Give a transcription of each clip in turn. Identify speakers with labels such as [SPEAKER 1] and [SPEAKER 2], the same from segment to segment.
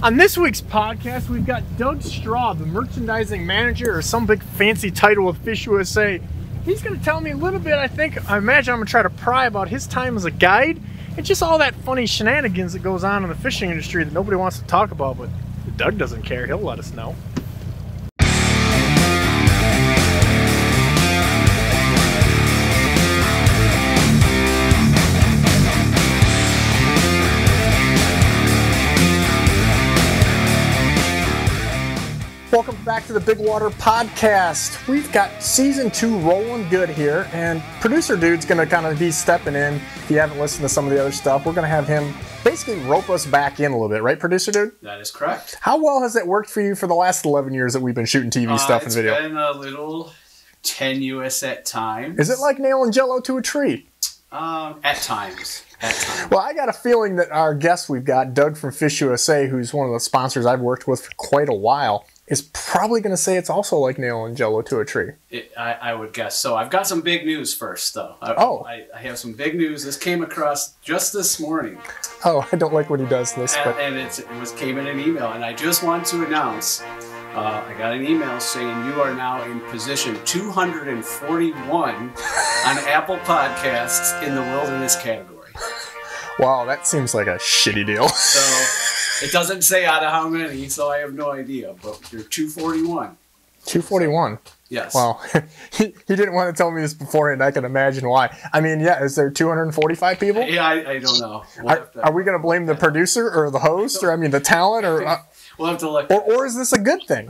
[SPEAKER 1] On this week's podcast, we've got Doug Straub, the merchandising manager, or some big fancy title with FishUSA. He's going to tell me a little bit, I imagine I'm going to try to pry about his time as a guide and just all that funny shenanigans that goes on in the fishing industry that nobody wants to talk about, but Doug doesn't care. He'll let us know. Welcome back to the Bigwater Podcast. We've got season 2 rolling good here, and producer dude's going to kind of be stepping in. If you haven't listened to some of the other stuff, we're going to have him basically rope us back in a little bit, right, producer dude?
[SPEAKER 2] That is correct.
[SPEAKER 1] How well has it worked for you for the last 11 years that we've been shooting TV stuff and video?
[SPEAKER 2] It's been a little tenuous at times.
[SPEAKER 1] Is it like nailing jello to a tree?
[SPEAKER 2] At times.
[SPEAKER 1] Well, I got a feeling that our guest we've got, Doug from FishUSA, who's one of the sponsors I've worked with for quite a while, is probably going to say it's also like nailing jello to a tree.
[SPEAKER 2] I would guess so. I've got some big news first, though. I have some big news. This came across just this morning.
[SPEAKER 1] Oh, I don't like when he does this.
[SPEAKER 2] And it came in an email, and I just want to announce, I got an email saying you are now in position 241 on Apple Podcasts in the wilderness category.
[SPEAKER 1] Wow, that seems like a shitty deal.
[SPEAKER 2] So it doesn't say out of how many, so I have no idea. But you're 241.
[SPEAKER 1] 241?
[SPEAKER 2] Yes.
[SPEAKER 1] Wow. he didn't want to tell me this beforehand. I can imagine why. I mean, yeah, is there 245 people?
[SPEAKER 2] Yeah, I don't know.
[SPEAKER 1] Are we going to blame the producer or the host or, the talent? Or
[SPEAKER 2] we'll have to look.
[SPEAKER 1] Or is this a good thing?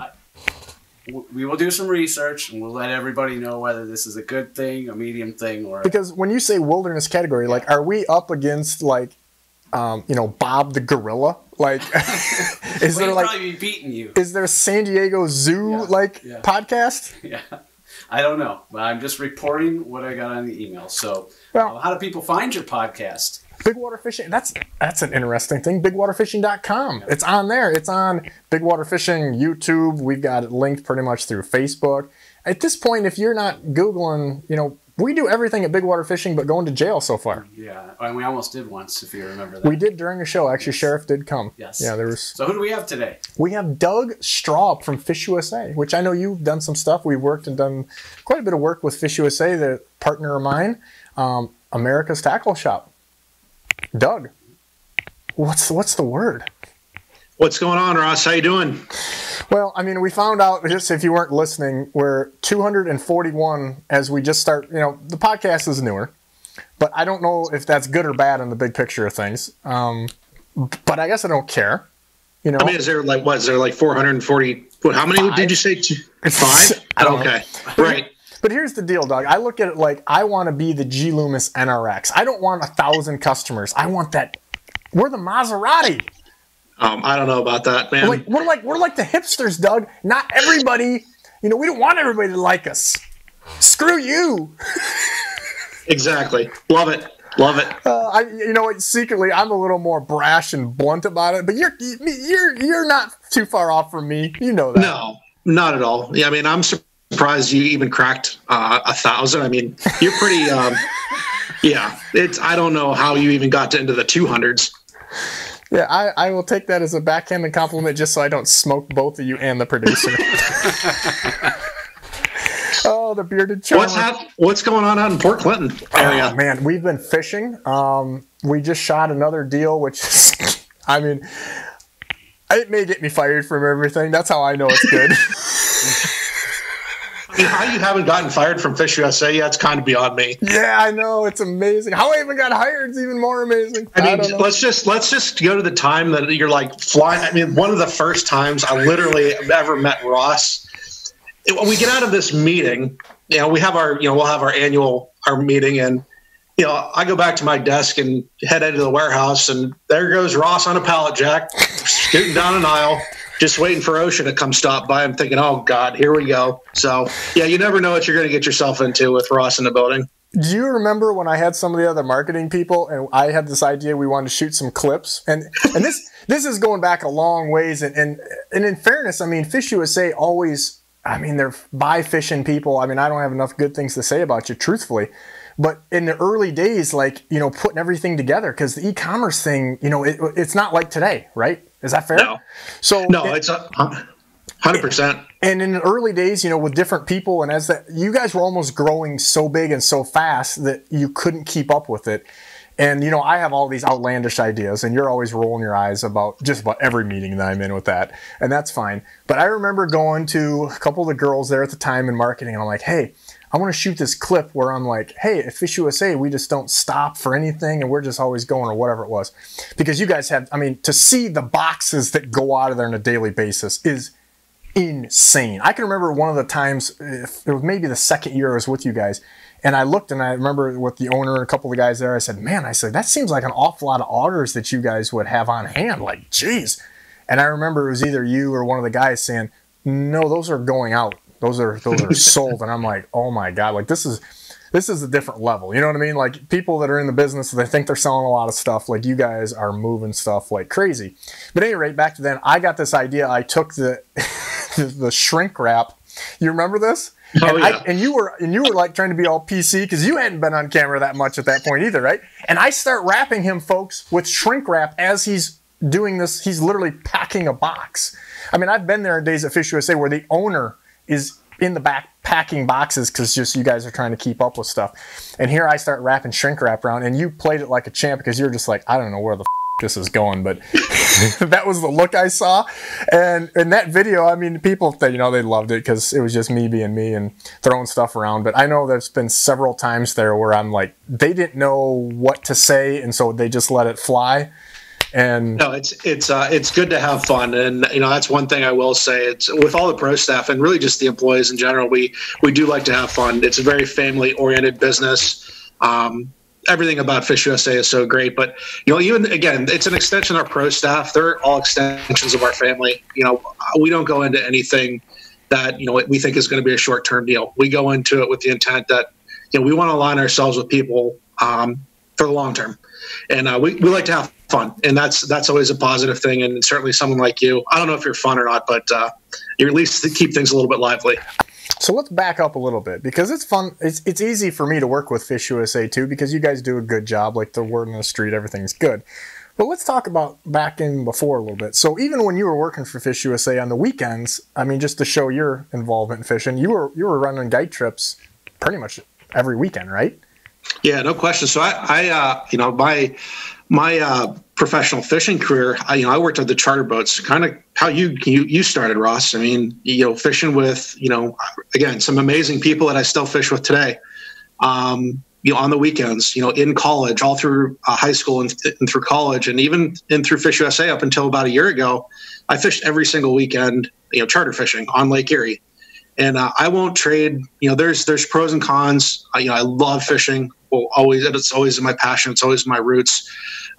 [SPEAKER 2] We will do some research, and we'll let everybody know whether this is a good thing, a medium thing, or...
[SPEAKER 1] Because when you say wilderness category, like, are we up against, like, Bob the Gorilla? Like, is there like...
[SPEAKER 2] probably be beating you.
[SPEAKER 1] Is there San Diego Zoo, podcast?
[SPEAKER 2] Yeah. I don't know, but I'm just reporting what I got on the email. So, how do people find your podcast?
[SPEAKER 1] Bigwater Fishing, that's an interesting thing. Bigwaterfishing.com. It's on there. It's on Bigwater Fishing, YouTube. We've got it linked pretty much through Facebook. At this point, if you're not Googling, we do everything at Bigwater Fishing but going to jail so far.
[SPEAKER 2] Yeah, and we almost did once, if you remember that.
[SPEAKER 1] We did during a show. Actually, Sheriff did come.
[SPEAKER 2] Yes.
[SPEAKER 1] Yeah, there was.
[SPEAKER 2] So who do we have today?
[SPEAKER 1] We have Doug Straub from FishUSA, which I know you've done some stuff. We've worked and done quite a bit of work with FishUSA, the partner of mine, America's Tackle Shop. Doug, what's the word?
[SPEAKER 3] What's going on, Ross? How you doing?
[SPEAKER 1] Well, we found out, just if you weren't listening, we're 241 as we just start, the podcast is newer, but I don't know if that's good or bad in the big picture of things. But I guess I don't care.
[SPEAKER 3] Is there like 440, how many did you say? 5? Okay. Right.
[SPEAKER 1] But here's the deal, Doug. I look at it like I want to be the G. Loomis NRX. I don't want 1,000 customers. I want that. We're the Maserati.
[SPEAKER 3] I don't know about that, man.
[SPEAKER 1] We're like the hipsters, Doug. Not everybody, we don't want everybody to like us. Screw you.
[SPEAKER 3] Exactly. Love it. Love it.
[SPEAKER 1] Secretly, I'm a little more brash and blunt about it, but you're not too far off from me. You know that.
[SPEAKER 3] No, not at all. Yeah, I'm surprised you even cracked 1,000. You're pretty. Yeah. I don't know how you even got into the 200s.
[SPEAKER 1] Yeah, I will take that as a backhanded compliment just so I don't smoke both of you and the producer. Oh, the bearded charmer.
[SPEAKER 3] What's going on out in Port Clinton area?
[SPEAKER 1] Oh, man, we've been fishing. We just shot another deal, which is, it may get me fired from everything. That's how I know it's good.
[SPEAKER 3] How you haven't gotten fired from FishUSA yet? It's kind of beyond me.
[SPEAKER 1] Yeah, I know. It's amazing. How I even got hired is even more amazing.
[SPEAKER 3] Let's just go to the time that you're like flying. One of the first times I literally ever met Ross. When we get out of this meeting, we have we'll have our annual meeting, and I go back to my desk and head into the warehouse, and there goes Ross on a pallet jack, scooting down an aisle. Just waiting for Ocean to come stop by. I'm thinking, oh, God, here we go. So, yeah, you never know what you're going to get yourself into with Ross in the building.
[SPEAKER 1] Do you remember when I had some of the other marketing people and I had this idea we wanted to shoot some clips? And this is going back a long ways. And in fairness, FishUSA always, they're buy fishing people. I don't have enough good things to say about you, truthfully. But in the early days, putting everything together, because the e-commerce thing, it's not like today, right? Is that fair?
[SPEAKER 3] No.
[SPEAKER 1] So
[SPEAKER 3] no, it's 100%.
[SPEAKER 1] And in the early days, you know, with different people, and as that, you guys were almost growing so big and so fast that you couldn't keep up with it. And, you know, I have all these outlandish ideas, and you're always rolling your eyes about just about every meeting that I'm in with that. And that's fine. But I remember going to a couple of the girls there at the time in marketing, and I'm like, hey, I want to shoot this clip where I'm like, hey, at FishUSA, we just don't stop for anything, and we're just always going, or whatever it was. Because you guys have, I mean, to see the boxes that go out of there on a daily basis is insane. I can remember one of the times, it was maybe the second year I was with you guys, and I looked, and I remember with the owner and a couple of the guys there, I said, man, I said, that seems like an awful lot of augers that you guys would have on hand. Like, geez. And I remember it was either you or one of the guys saying, no, those are going out. Those are sold. And I'm like, oh my God, like this is a different level. You know what I mean? Like people that are in the business, they think they're selling a lot of stuff. Like you guys are moving stuff like crazy. But at any rate, back to then, I got this idea. I took the the shrink wrap. You remember this?
[SPEAKER 3] Oh, yeah.
[SPEAKER 1] And you were like trying to be all PC because you hadn't been on camera that much at that point either, right? And I start wrapping him, folks, with shrink wrap as he's doing this. He's literally packing a box. I mean, I've been there in days at FishUSA where the owner is in the back packing boxes because just you guys are trying to keep up with stuff. And here I start wrapping shrink wrap around, and you played it like a champ because you're just like, I don't know where the this is going, but that was the look I saw. And in that video, I mean, people, they loved it because it was just me being me and throwing stuff around. But I know there's been several times there where I'm like, they didn't know what to say, and so they just let it fly. And
[SPEAKER 3] no, it's good to have fun, and that's one thing I will say. It's with all the pro staff and really just the employees in general. We do like to have fun. It's a very family oriented business. Everything about FishUSA is so great, but even again, it's an extension of our pro staff. They're all extensions of our family. We don't go into anything that we think is going to be a short term deal. We go into it with the intent that we want to align ourselves with people for the long term, and we like to have fun, and that's always a positive thing. And certainly someone like you, I don't know if you're fun or not, but you're at least to keep things a little bit lively.
[SPEAKER 1] So let's back up a little bit because it's fun. It's easy for me to work with FishUSA too because you guys do a good job. Like the word on the street, everything's good. But let's talk about back in before a little bit. So even when you were working for FishUSA on the weekends, I mean, just to show your involvement in fishing, you were running guide trips pretty much every weekend, right?
[SPEAKER 3] Yeah, no question. So my professional fishing career, I worked at the charter boats, kind of how you started, Ross. I mean, fishing with, again, some amazing people that I still fish with today, on the weekends, in college, all through high school and through college, and even through FishUSA up until about a year ago, I fished every single weekend, charter fishing on Lake Erie. And I won't trade, there's pros and cons. I love fishing. It's always my passion. It's always my roots.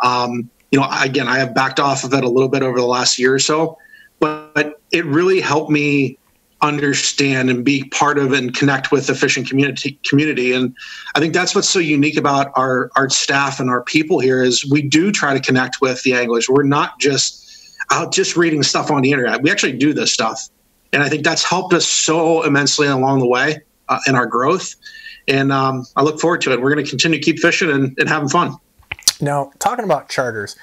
[SPEAKER 3] Again, I have backed off of it a little bit over the last year or so, but it really helped me understand and be part of and connect with the fishing community. And I think that's what's so unique about our staff and our people here is we do try to connect with the anglers. We're not just out just reading stuff on the internet. We actually do this stuff. And I think that's helped us so immensely along the way in our growth. And I look forward to it. We're going to continue to keep fishing and having fun.
[SPEAKER 1] Now, talking about charters,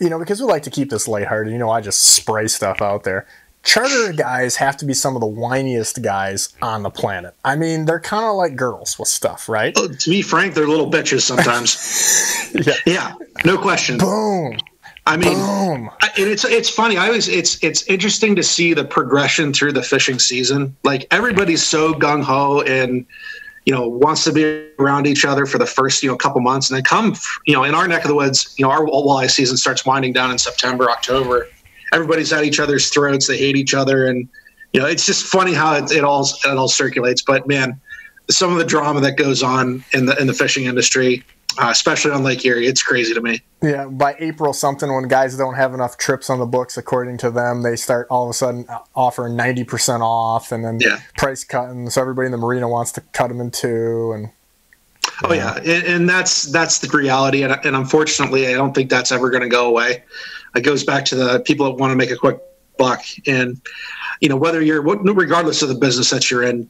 [SPEAKER 1] because we like to keep this lighthearted, I just spray stuff out there. Charter guys have to be some of the whiniest guys on the planet. I mean, they're kind of like girls with stuff, right?
[SPEAKER 3] Oh, to be frank, they're little bitches sometimes. Yeah, no question.
[SPEAKER 1] Boom.
[SPEAKER 3] I mean, and it's funny. It's interesting to see the progression through the fishing season. Like everybody's so gung ho and wants to be around each other for the first couple months, and then in our neck of the woods, our walleye season starts winding down in September, October. Everybody's at each other's throats. They hate each other, and it's just funny how it all circulates. But man, some of the drama that goes on in the fishing industry. Especially on Lake Erie, it's crazy to me.
[SPEAKER 1] Yeah, by April something, when guys don't have enough trips on the books, according to them, they start all of a sudden offering 90% off, and then price cutting. So everybody in the marina wants to cut them in two. And
[SPEAKER 3] oh yeah, and that's the reality. And unfortunately, I don't think that's ever going to go away. It goes back to the people that want to make a quick buck, and whether regardless of the business that you're in,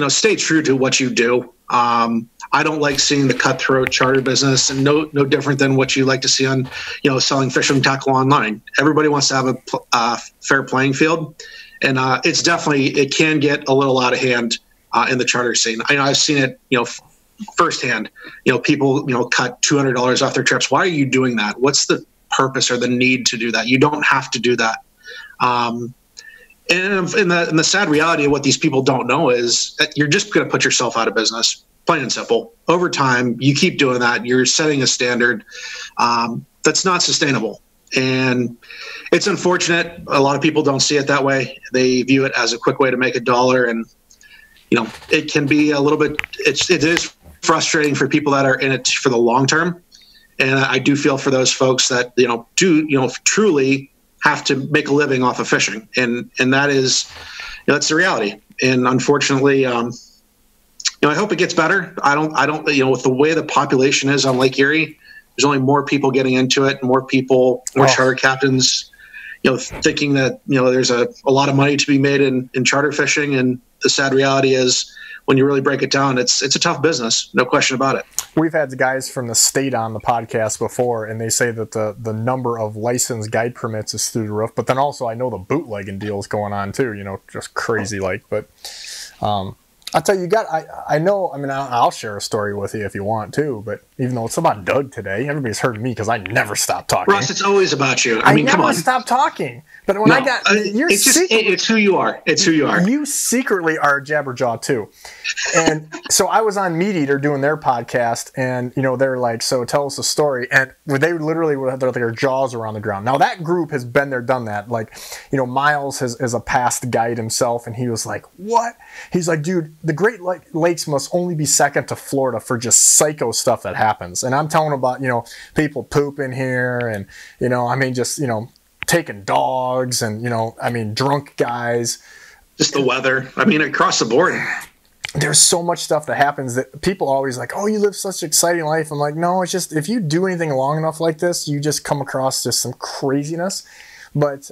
[SPEAKER 3] stay true to what you do. I don't like seeing the cutthroat charter business, and no different than what you like to see on, selling fishing tackle online. Everybody wants to have a fair playing field, and it can get a little out of hand in the charter scene. I've seen it, firsthand. People, cut $200 off their trips. Why are you doing that? What's the purpose or the need to do that? You don't have to do that. And the sad reality of what these people don't know is that you're just going to put yourself out of business, plain and simple. Over time, you keep doing that, you're setting a standard that's not sustainable. And it's unfortunate. A lot of people don't see it that way. They view it as a quick way to make $1. And, it can be a little bit, it is frustrating for people that are in it for the long term. And I do feel for those folks that, truly have to make a living off of fishing. And that is, that's the reality. And unfortunately, I hope it gets better. I don't, with the way the population is on Lake Erie, there's only more people getting into it, more charter captains, thinking that, there's a lot of money to be made in charter fishing. And the sad reality is, when you really break it down, it's a tough business, no question about it.
[SPEAKER 1] We've had guys from the state on the podcast before, and they say that the number of licensed guide permits is through the roof. But then also, I know the bootlegging deals going on too. Just crazy like. But I'll tell you, I'll share a story with you if you want to. But even though it's about Doug today, everybody's heard me because I never stop talking.
[SPEAKER 3] Ross, it's always about you.
[SPEAKER 1] I
[SPEAKER 3] come on.
[SPEAKER 1] Stop talking. But when
[SPEAKER 3] it's who you are. It's who you are.
[SPEAKER 1] You secretly are a jabberjaw too. And so I was on Meat Eater doing their podcast, and they're like, "So tell us a story." And they literally would have their jaws around the ground. Now that group has been there, done that. Miles is a past guide himself, and he was like, "What?" He's like, "Dude, the Great Lakes must only be second to Florida for just psycho stuff that happens." And I'm telling about people pooping here, and taking dogs, and drunk guys.
[SPEAKER 3] Just the weather. Across the board.
[SPEAKER 1] There's so much stuff that happens that people are always like, "Oh, you live such an exciting life." I'm like, no, it's just if you do anything long enough like this, you just come across just some craziness. But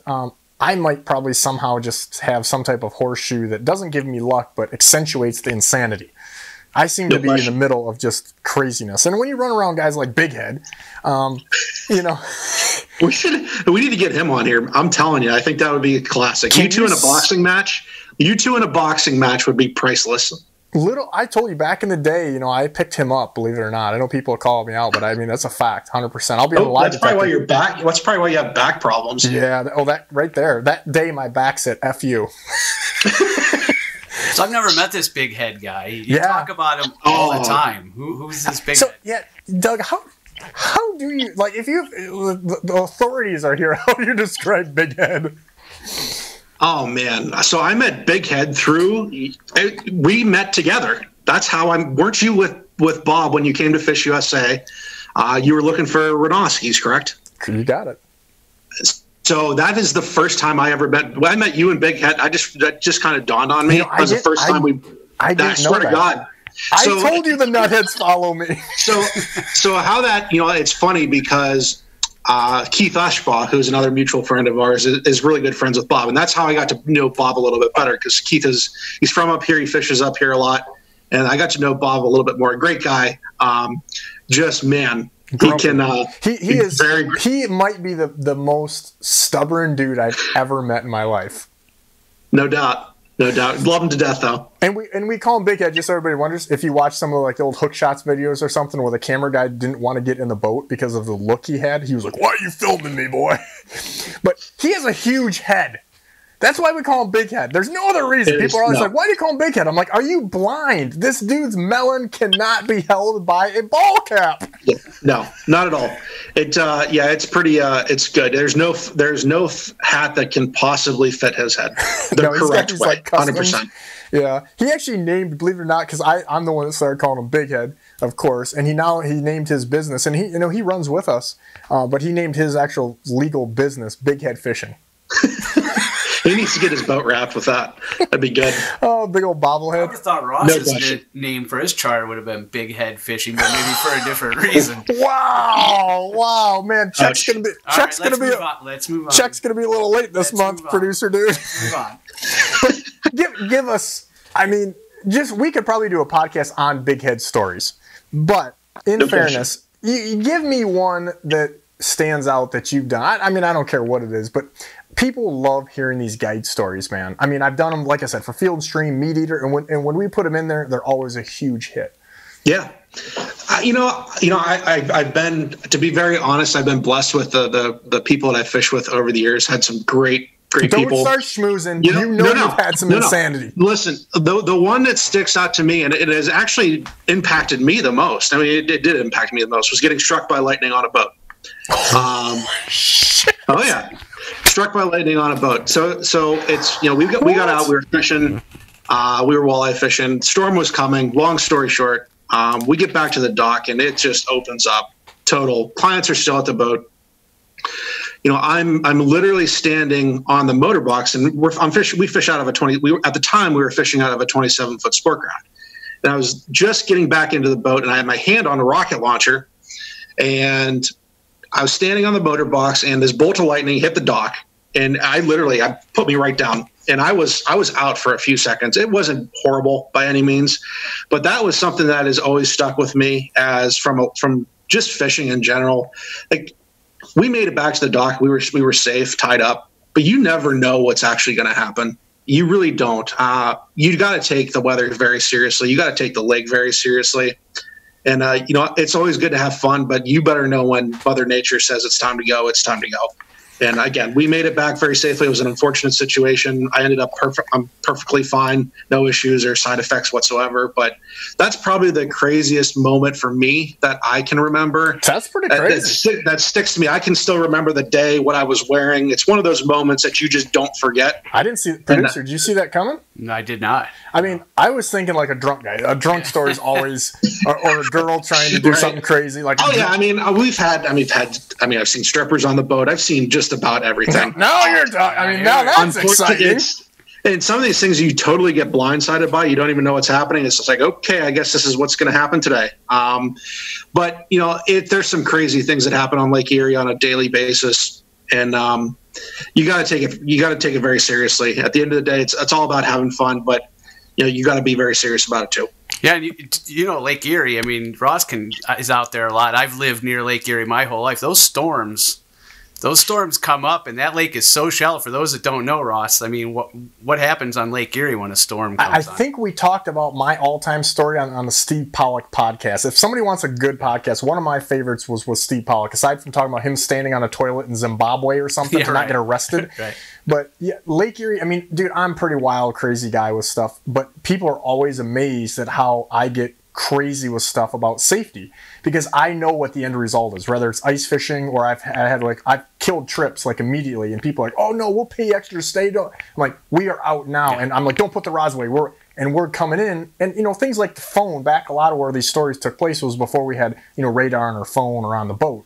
[SPEAKER 1] I might probably somehow just have some type of horseshoe that doesn't give me luck, but accentuates the insanity. I seem to be in the middle of just craziness. And when you run around guys like Big Head,
[SPEAKER 3] We need to get him on here. I'm telling you, I think that would be a classic. You two in a boxing match would be priceless.
[SPEAKER 1] I told you back in the day, I picked him up, believe it or not. I know people call me out, but that's a fact, 100%. I'll be on the live.
[SPEAKER 3] That's probably why you have back problems.
[SPEAKER 1] Yeah. That right there. That day my back said, "F you."
[SPEAKER 2] So I've never met this Big Head guy. You talk about him all the time. Who's this Big Head?
[SPEAKER 1] Yeah, Doug, how do you, if the authorities are here, how do you describe Big Head?
[SPEAKER 3] Oh, man. So I met Big Head we met together. That's how weren't you with Bob when you came to FishUSA? You were looking for Renoskis, correct?
[SPEAKER 1] You got it.
[SPEAKER 3] So that is the first time I ever met. When I met you and Big Head, that just kind of dawned on me. That was the first time I swear to God.
[SPEAKER 1] I told you the nutheads follow me.
[SPEAKER 3] So how that, it's funny because Keith Ushbaugh, who's another mutual friend of ours, is really good friends with Bob. And that's how I got to know Bob a little bit better, because Keith he's from up here. He fishes up here a lot. And I got to know Bob a little bit more. Great guy.
[SPEAKER 1] He might be the most stubborn dude I've ever met in my life.
[SPEAKER 3] No doubt. Love him to death, though.
[SPEAKER 1] And we call him Big Head, just so everybody wonders. If you watch some of the old Hook Shots videos or something where the camera guy didn't want to get in the boat because of the look he had, he was like, "Why are you filming me, boy?" But he has a huge head. That's why we call him Big Head. There's no other reason. People are always like, "Why do you call him Big Head?" I'm like, "Are you blind? This dude's melon cannot be held by a ball cap."
[SPEAKER 3] Yeah, no, not at all. It's pretty. It's good. There's no hat that can possibly fit his head the correct way. 100%.
[SPEAKER 1] Yeah, he actually named, believe it or not, because I'm the one that started calling him Big Head, of course, and he named his business, and he runs with us, but he named his actual legal business Big Head Fishing.
[SPEAKER 3] He needs to get his boat wrapped with that. That'd be good.
[SPEAKER 1] Oh, big old bobblehead.
[SPEAKER 2] I would have thought Ross's name for his charter would have been Big Head Fishing, but maybe for a different reason.
[SPEAKER 1] Wow, man. Chuck's gonna be.
[SPEAKER 2] Let's move on.
[SPEAKER 1] Chuck's gonna be a little late this month, producer dude.
[SPEAKER 2] Let's move on.
[SPEAKER 1] But give us. I mean, we could probably do a podcast on big head stories. But in fairness, you give me one that stands out that you've done. I mean, I don't care what it is, but people love hearing these guide stories, man. I mean, I've done them, like I said, for Field and Stream, Meat Eater, and when we put them in there, they're always a huge hit. Yeah.
[SPEAKER 3] I've been, to be very honest, I've been blessed with the people that I fish with over the years. Had some great people.
[SPEAKER 1] Don't start schmoozing. You've had some insanity.
[SPEAKER 3] Listen, the one that sticks out to me, and it has actually impacted me the most. I mean, it did impact me the most. Was getting struck by lightning on a boat. Oh yeah, struck by lightning on a boat. So it's we got out. We were fishing. We were walleye fishing. Storm was coming. Long story short. We get back to the dock and it just opens up total. Clients are still at the boat. I'm literally standing on the motor box and we fish out of a 20. At the time we were fishing out of a 27-foot sport ground. And I was just getting back into the boat and I had my hand on a rocket launcher and I was standing on the motor box and this bolt of lightning hit the dock and I put me right down. And I was out for a few seconds. It wasn't horrible by any means, but that was something that has always stuck with me as from just fishing in general. Like we made it back to the dock. We were safe, tied up, but you never know what's actually going to happen. You really don't. You got to take the weather very seriously. You got to take the lake very seriously. And it's always good to have fun, but you better know when Mother Nature says it's time to go. It's time to go. And again, we made it back very safely. It was an unfortunate situation. I ended up I'm perfectly fine, no issues or side effects whatsoever. But that's probably the craziest moment for me that I can remember.
[SPEAKER 1] That's pretty crazy.
[SPEAKER 3] That sticks to me. I can still remember the day, what I was wearing. It's one of those moments that you just don't forget.
[SPEAKER 1] I didn't see producer. Did you see that coming?
[SPEAKER 2] No, I did not.
[SPEAKER 1] I mean, I was thinking like a drunk guy. A drunk story is always, or a girl trying to do something crazy. Like,
[SPEAKER 3] I mean, I've seen strippers on the boat. I've seen just about everything.
[SPEAKER 1] Now that's exciting.
[SPEAKER 3] And some of these things you totally get blindsided by. You don't even know what's happening. It's just like, okay, I guess this is what's going to happen today. But there's some crazy things that happen on Lake Erie on a daily basis, and you got to take it very seriously. At the end of the day, it's all about having fun, but you got to be very serious about it too.
[SPEAKER 2] Yeah, and Lake Erie. I mean, Ross is out there a lot. I've lived near Lake Erie my whole life. Those storms come up, and that lake is so shallow. For those that don't know, Ross, I mean, what happens on Lake Erie when a storm comes
[SPEAKER 1] I think we talked about my all-time story on the Steve Pollock podcast. If somebody wants a good podcast, one of my favorites was with Steve Pollock, aside from talking about him standing on a toilet in Zimbabwe or something to not get arrested.
[SPEAKER 2] Right.
[SPEAKER 1] But yeah, Lake Erie, I mean, dude, I'm a pretty wild, crazy guy with stuff, but people are always amazed at how I get crazy with stuff about safety because I know what the end result is, whether it's ice fishing or I've killed trips like immediately and people are like, oh no, we'll pay extra to stay. I'm like, we are out now. And I'm like, don't put the rods away. We're coming in. And things like the phone, back a lot of where these stories took place was before we had, radar on our phone or on the boat,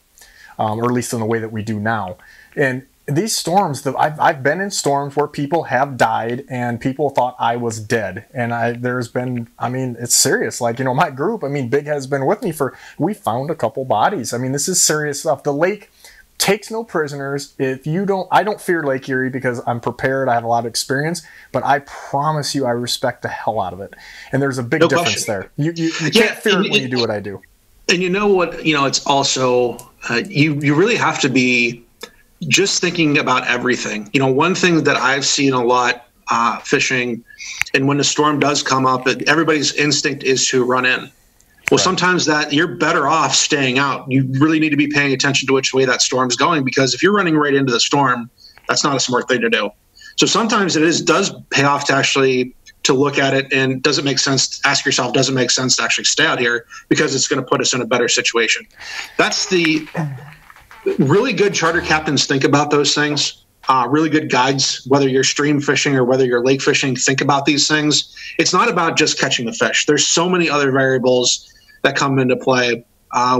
[SPEAKER 1] or at least in the way that we do now. And these storms, I've been in storms where people have died and people thought I was dead. And it's serious. Like, my group, Big has been with me we found a couple bodies. I mean, this is serious stuff. The lake takes no prisoners. I don't fear Lake Erie because I'm prepared. I have a lot of experience, but I promise you, I respect the hell out of it. And there's a big difference there. You can't fear it when you do what I do.
[SPEAKER 3] And you know what, it's also, you really have to be just thinking about everything. One thing that I've seen a lot fishing, and when the storm does come up, everybody's instinct is to run in. Well, sometimes that you're better off staying out. You really need to be paying attention to which way that storm's going, because if you're running right into the storm, that's not a smart thing to do. So sometimes does pay off to look at it, and does it make sense? Ask yourself, does it make sense to actually stay out here, because it's going to put us in a better situation? That's the really good charter captains think about those things. Really good guides, whether you're stream fishing or whether you're lake fishing, think about these things. It's not about just catching the fish. There's so many other variables that come into play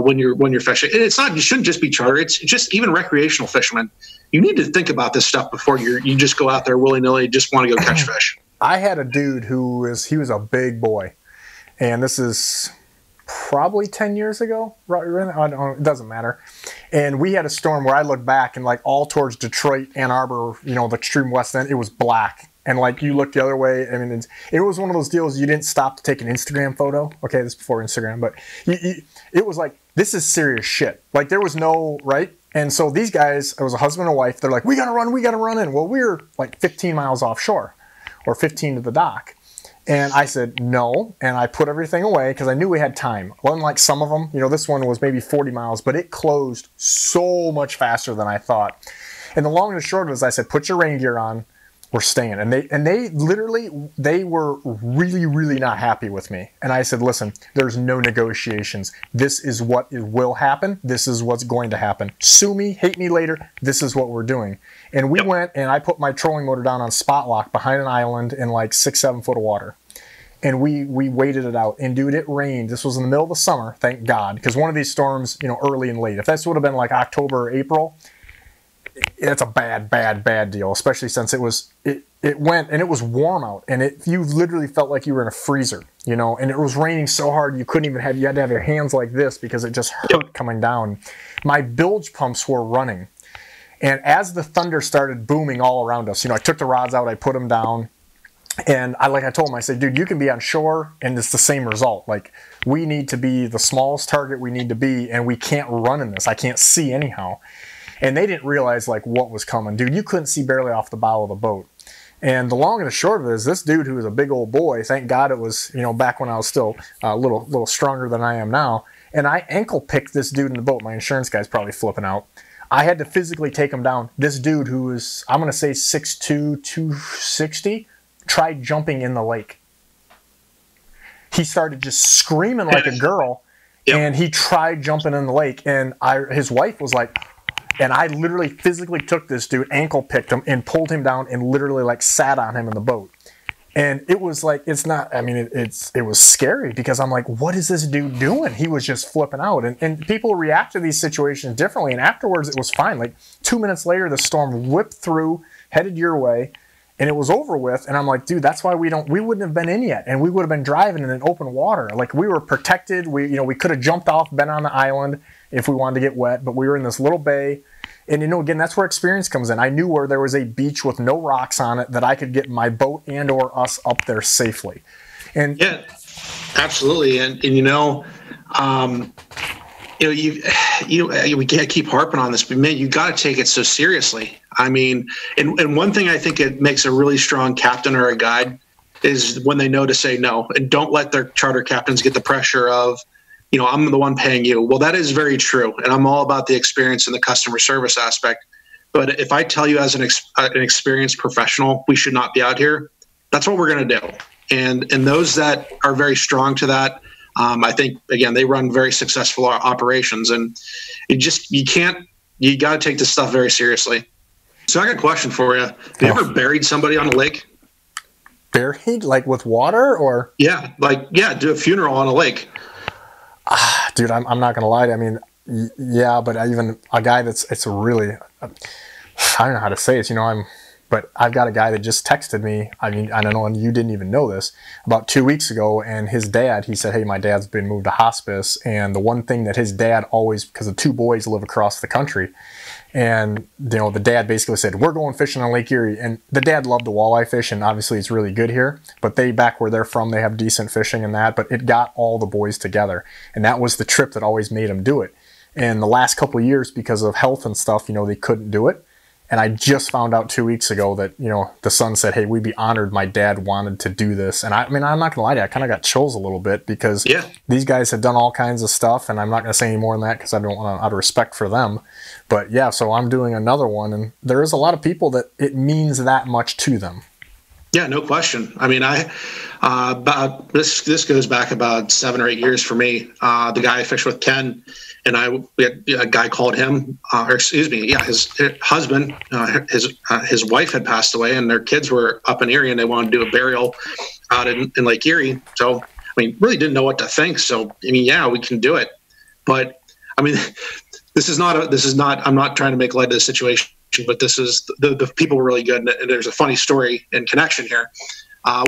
[SPEAKER 3] when you're fishing. And you shouldn't just be charter. It's just even recreational fishermen. You need to think about this stuff before you just go out there willy-nilly, just want to go catch fish.
[SPEAKER 1] I had a dude he was a big boy, and this is probably 10 years ago. It doesn't matter. And we had a storm where I look back and all towards Detroit, Ann Arbor, the extreme west end, it was black. and like you look the other way. I mean, it was one of those deals you didn't stop to take an Instagram photo. Okay, this is before Instagram, but it was like, this is serious shit. Like there was no, right? And so these guys, it was a husband and wife, they're like, we gotta run in. Well, we were like 15 miles offshore or 15 to the dock. And I said no, and I put everything away because I knew we had time. Unlike some of them, you know, this one was maybe 40 miles, but it closed so much faster than I thought. And the long and the short of it is I said, put your rain gear on, we're staying. And they literally, they were really, really not happy with me. And I said, listen, there's no negotiations. This is what will happen. This is what's going to happen. Sue me, hate me later. This is what we're doing. And we went, and I put my trolling motor down on spot lock behind an island in like 6-7 foot of water. And we waited it out. And dude, it rained. This was in the middle of the summer, thank God. Because one of these storms, you know, early and late. If this would have been like October or April, that's a bad deal, especially since it went and it was warm out, and you literally felt like you were in a freezer, you know, and it was raining so hard you couldn't even you had to have your hands like this because it just hurt coming down. My bilge pumps were running, and as the thunder started booming all around us, you know, I took the rods out, I put them down, and I told him, I said, dude, you can be on shore and it's the same result. Like, we need to be the smallest target we need to be, and we can't run in this. I can't see anyhow. And they didn't realize like what was coming. Dude, you couldn't see barely off the bow of the boat. And the long and the short of it is this dude who was a big old boy, thank God it was, you know, back when I was still a little stronger than I am now. And I ankle picked this dude in the boat. My insurance guy's probably flipping out. I had to physically take him down. This dude who was, I'm going to say 6'2", 260, tried jumping in the lake. He started just screaming like a girl, and he tried jumping in the lake. And his wife was like, and I literally physically took this dude, ankle picked him, and pulled him down and literally like sat on him in the boat. And it was like, it's not, I mean, it was scary because I'm like, what is this dude doing? He was just flipping out. And people react to these situations differently. And afterwards, it was fine. Like 2 minutes later, the storm whipped through, headed your way, and it was over with. And I'm like, dude, that's why we wouldn't have been in yet. And we would have been driving in an open water. Like we were protected. We could have jumped off, been on the island if we wanted to get wet, but we were in this little bay. And, you know, again, that's where experience comes in. I knew where there was a beach with no rocks on it that I could get my boat and or us up there safely. And
[SPEAKER 3] yeah, absolutely. And we can't keep harping on this, but man, you got to take it so seriously. I mean, and one thing I think it makes a really strong captain or a guide is when they know to say no, and don't let their charter captains get the pressure of, you know, I'm the one paying you. Well, that is very true. And I'm all about the experience and the customer service aspect. But if I tell you as an experienced professional, we should not be out here, that's what we're going to do. And those that are very strong to that, I think, again, they run very successful operations. And you got to take this stuff very seriously. So I got a question for you. Have you ever buried somebody on a lake?
[SPEAKER 1] Buried? Like with water or?
[SPEAKER 3] Yeah. Do a funeral on a lake.
[SPEAKER 1] Dude, I'm not going to lie to you. I mean, yeah, but even a guy it's a really, I don't know how to say this, you know, but I've got a guy that just texted me. I mean, I don't know, and you didn't even know this, about 2 weeks ago, and his dad, he said, hey, my dad's been moved to hospice, and the one thing that his dad always, because the two boys live across the country, and, you know, the dad basically said, we're going fishing on Lake Erie. And the dad loved to walleye fish, and obviously it's really good here. But back where they're from, they have decent fishing and that. But it got all the boys together. And that was the trip that always made them do it. And the last couple of years, because of health and stuff, you know, they couldn't do it. And I just found out 2 weeks ago that, you know, the son said, hey, we'd be honored my dad wanted to do this. And I mean, I'm not going to lie to you, I kind of got chills a little bit because these guys have done all kinds of stuff. And I'm not going to say any more than that because I don't want to, out of respect for them. But yeah, so I'm doing another one. And there is a lot of people that it means that much to them.
[SPEAKER 3] Yeah, no question. I mean, this goes back about 7 or 8 years for me. The guy I fished with, Ken, and we had a guy called him, his husband, his wife had passed away, and their kids were up in Erie, and they wanted to do a burial out in Lake Erie. So, I mean, really didn't know what to think. So, I mean, yeah, we can do it. But, I mean, I'm not trying to make light of the situation, but this is the people were really good, and there's a funny story and connection here.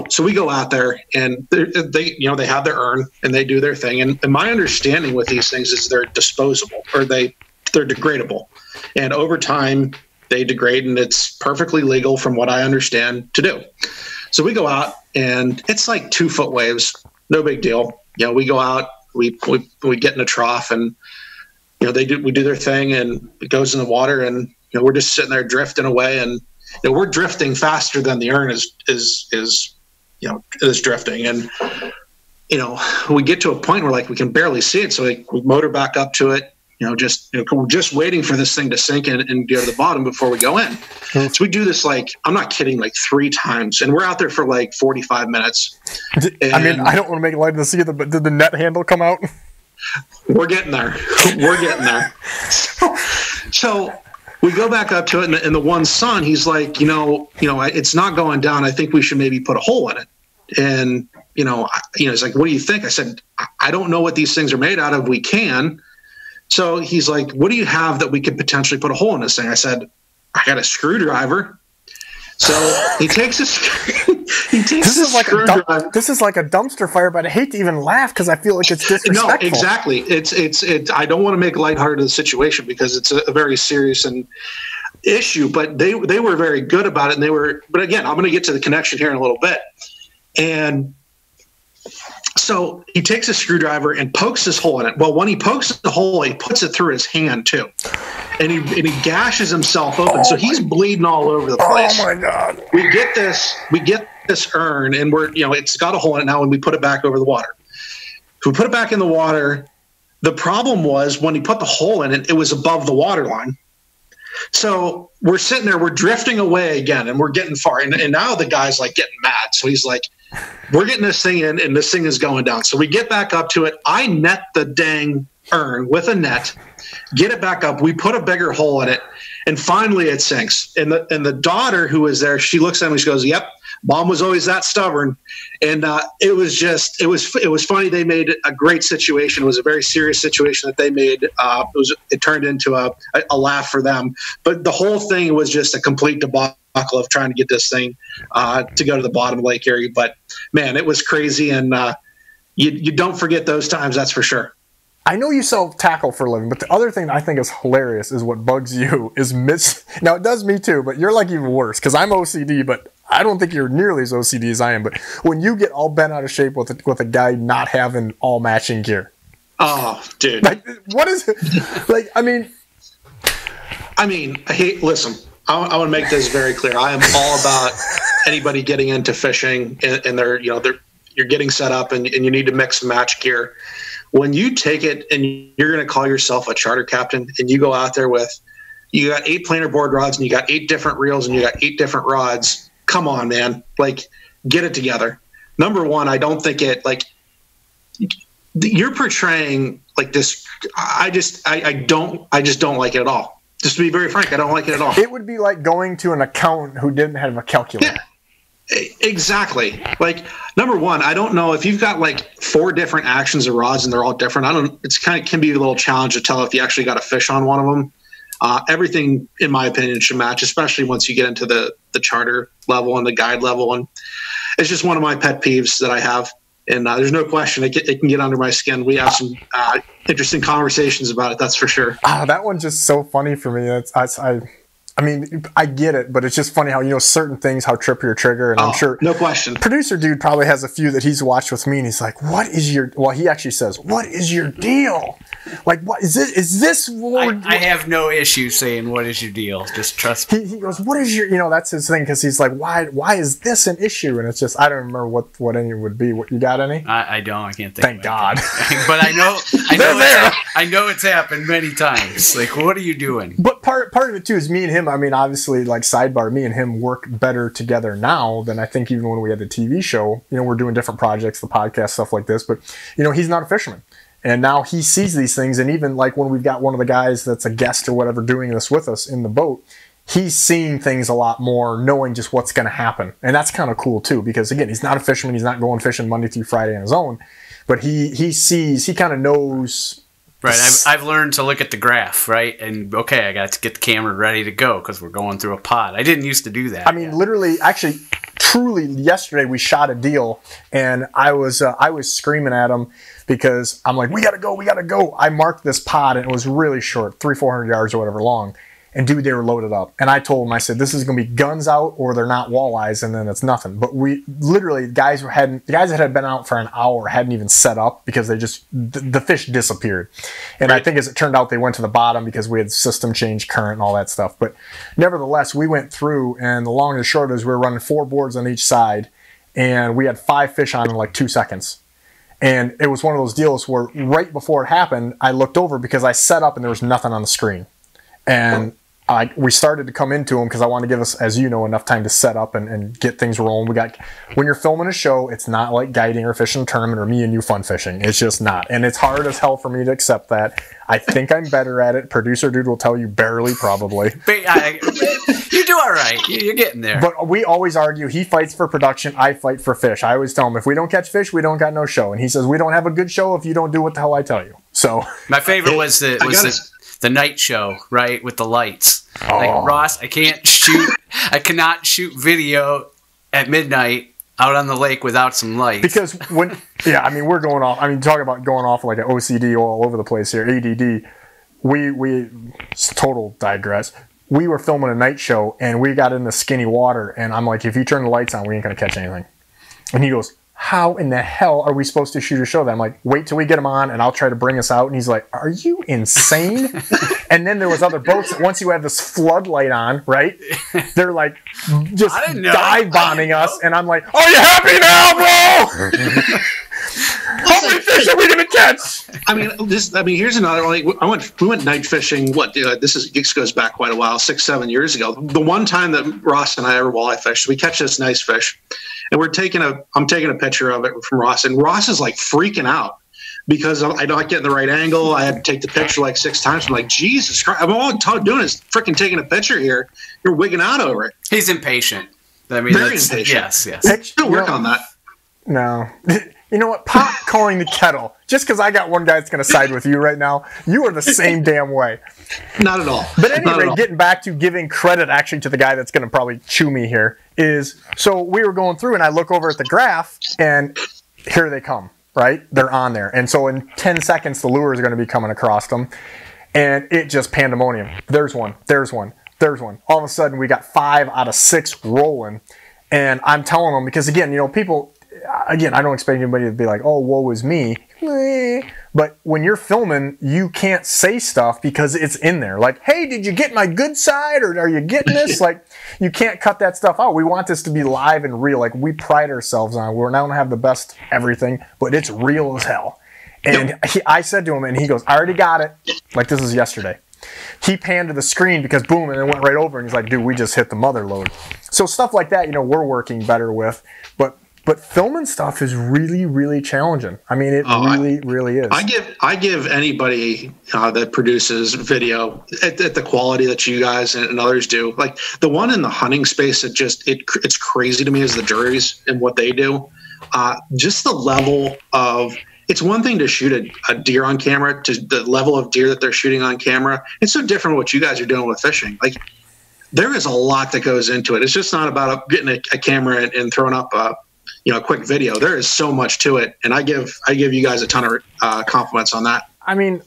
[SPEAKER 3] So we go out there, and they have their urn and they do their thing. And my understanding with these things is they're disposable, or they're degradable. And over time, they degrade, and it's perfectly legal from what I understand to do. So we go out, and it's like 2-foot waves, no big deal. We go out, we get in a trough, and we do their thing, and it goes in the water, and we're just sitting there drifting away, and we're drifting faster than the urn is drifting, and we get to a point where we can barely see it, so we motor back up to it. We're just waiting for this thing to sink in and go to the bottom before we go in. So we do this I'm not kidding, 3 times, and we're out there for 45 minutes.
[SPEAKER 1] I mean, I don't want to make light of this either, but did the net handle come out?
[SPEAKER 3] We're getting there. We're getting there. So we go back up to it, and the one son, he's like, it's not going down. I think we should maybe put a hole in it. And he's like, what do you think? I said, I don't know what these things are made out of. We can. So he's like, what do you have that we could potentially put a hole in this thing? I said, I got a screwdriver. So he takes a screwdriver.
[SPEAKER 1] This is like a dumpster fire, but I hate to even laugh because I feel like it's disrespectful.
[SPEAKER 3] No, exactly. It's I don't want to make lighthearted of the situation because it's a very serious issue, but they were very good about it, but again, I'm going to get to the connection here in a little bit. And so he takes a screwdriver and pokes this hole in it. Well, when he pokes the hole, he puts it through his hand too. And he gashes himself open. So he's bleeding all over the place.
[SPEAKER 1] Oh my God.
[SPEAKER 3] We get this urn, and it's got a hole in it now, and we put it back over the water. So we put it back in the water. The problem was when he put the hole in it, it was above the water line. So we're sitting there, we're drifting away again, and we're getting far. And now the guy's getting mad. So he's like, we're getting this thing in, and this thing is going down. So we get back up to it. I net the dang urn with a net, get it back up. We put a bigger hole in it, and finally it sinks. And the daughter who was there, she looks at me, she goes, "Yep, Mom was always that stubborn." And it was funny. They made a great situation. It was a very serious situation that they made. It turned into a laugh for them. But the whole thing was just a complete debacle of trying to get this thing to go to the bottom of Lake Erie. But man, it was crazy, and you don't forget those times. That's for sure.
[SPEAKER 1] I know you sell tackle for a living, but the other thing I think is hilarious is what bugs you is now it does me too, but you're even worse because I'm OCD, but I don't think you're nearly as OCD as I am. But when you get all bent out of shape with a guy not having all matching gear.
[SPEAKER 3] Oh, dude.
[SPEAKER 1] What is it? I mean,
[SPEAKER 3] hey, listen, I want to make this very clear. I am all about anybody getting into fishing and you're getting set up and you need to mix and match gear. When you take it and you're going to call yourself a charter captain and you go out there you got 8 planer board rods and you got 8 different reels and you got 8 different rods. Come on, man. Get it together. Number one, I don't think you're portraying this. I just don't like it at all. Just to be very frank, I don't like it at all.
[SPEAKER 1] It would be like going to an accountant who didn't have a calculator.
[SPEAKER 3] Yeah. Exactly. Number one, I don't know if you've got 4 different actions of rods and they're all different. It's can be a little challenge to tell if you actually got a fish on one of them. Everything, in my opinion, should match, especially once you get into the charter level and the guide level. And it's just one of my pet peeves that I have. And there's no question it can get under my skin. We have some interesting conversations about it. That's for sure.
[SPEAKER 1] That one's just so funny for me. I mean, I get it, but it's just funny how, certain things, how trip your trigger. And I'm sure.
[SPEAKER 3] No question.
[SPEAKER 1] Producer dude probably has a few that he's watched with me, and he's like, he actually says, "What is your deal?" What is this? Is this?
[SPEAKER 2] I have no issue saying, "What is your deal?" Just trust me.
[SPEAKER 1] He goes, "What is your?" That's his thing, because he's like, "Why is this an issue?" And it's just, I don't remember what any would be. What, you got any?
[SPEAKER 2] I don't. I can't think.
[SPEAKER 1] Thank God.
[SPEAKER 2] But I know it's happened many times. What are you doing?
[SPEAKER 1] But part of it too is me and him. I mean, obviously, sidebar, me and him work better together now than I think even when we had the TV show. We're doing different projects, the podcast, stuff like this. But he's not a fisherman. And now he sees these things, and even when we've got one of the guys that's a guest or whatever doing this with us in the boat, he's seeing things a lot more, knowing just what's going to happen. And that's kind of cool too, because again, he's not a fisherman, he's not going fishing Monday through Friday on his own, but he kind of knows.
[SPEAKER 2] Right, I've learned to look at the graph, right? And okay, I got to get the camera ready to go because we're going through a pod. I didn't used to do that.
[SPEAKER 1] I mean, literally, actually, truly, yesterday we shot a deal, and I was screaming at him because I'm like, we gotta go. I marked this pod, and it was really short, 300-400 yards or whatever long. And dude, they were loaded up. And I told them, I said, this is going to be guns out or they're not walleyes, and then it's nothing. But we literally, the guys that had been out for an hour hadn't even set up because the fish disappeared. And I think as it turned out, they went to the bottom because we had system change, current, and all that stuff. But nevertheless, we went through, and the long and the short is we were running 4 boards on each side, and we had 5 fish on in like 2 seconds. And it was one of those deals where right before it happened, I looked over because I set up and there was nothing on the screen. And we started to come into them because I want to give us, as you know, enough time to set up and get things rolling. When you're filming a show, it's not like guiding or fishing a tournament or me and you fun fishing. It's just not. And it's hard as hell for me to accept that. I think I'm better at it. Producer dude will tell you barely, probably.
[SPEAKER 2] You do all right. You're getting there.
[SPEAKER 1] But we always argue. He fights for production. I fight for fish. I always tell him, if we don't catch fish, we don't got no show. And he says, we don't have a good show if you don't do what the hell I tell you. So
[SPEAKER 2] my favorite was the night show, right, with the lights. Oh. Like, Ross, I cannot shoot video at midnight out on the lake without some lights.
[SPEAKER 1] Because we're going off. I mean, talk about going off like an OCD all over the place here, ADD. We total digress. We were filming a night show, and we got in the skinny water, and I'm like, if you turn the lights on, we ain't going to catch anything. And he goes, how in the hell are we supposed to shoot a show? Then I'm like, wait till we get them on, and I'll try to bring us out. And he's like, are you insane? And then there was other boats. Once you have this floodlight on, right? They're like just dive bombing us, and I'm like, are you happy now, bro? How many fish are we gonna catch?
[SPEAKER 3] Here's another. Like, we went night fishing. This goes back quite a while, 6-7 years ago. The one time that Ross and I ever walleye fished, we catch this nice fish, and I'm taking a picture of it from Ross, and Ross is like freaking out because I'm not getting the right angle. I had to take the picture like 6 times. I'm like, Jesus Christ! I'm all doing is freaking taking a picture here. You're wigging out over it.
[SPEAKER 2] He's impatient. Very impatient. Yes.
[SPEAKER 3] Still work on that.
[SPEAKER 1] No. You know what? Pot calling the kettle. Just because I got one guy that's going to side with you right now, you are the same damn way.
[SPEAKER 3] Not at all.
[SPEAKER 1] But anyway, getting back to giving credit actually to the guy that's going to probably chew me here is, so we were going through and I look over at the graph and here they come, right? They're on there. And so in 10 seconds, the lure is going to be coming across them. And it just pandemonium. There's one. There's one. There's one. All of a sudden, we got 5 out of 6 rolling. And I'm telling them, because again, people... Again, I don't expect anybody to be like, oh, woe is me. But when you're filming, you can't say stuff because it's in there. Like, hey, did you get my good side, or are you getting this? Like, you can't cut that stuff out. We want this to be live and real. Like, we pride ourselves on. We're not going to have the best everything, but it's real as hell. And I said to him, and he goes, I already got it. Like, this is yesterday. He panned to the screen because boom, and it went right over. And he's like, dude, we just hit the mother load. So stuff like that, we're working better with. But filming stuff is really, really challenging. I mean, it really is.
[SPEAKER 3] I give anybody that produces video at the quality that you guys and others do. Like the one in the hunting space, it's crazy to me is the juries and what they do. Just the level of, it's one thing to shoot a deer on camera, to the level of deer that they're shooting on camera. It's so different what you guys are doing with fishing. Like there is a lot that goes into it. It's just not about getting a camera and throwing up a quick video. There is so much to it, and I give you guys a ton of compliments on that.
[SPEAKER 1] I mean,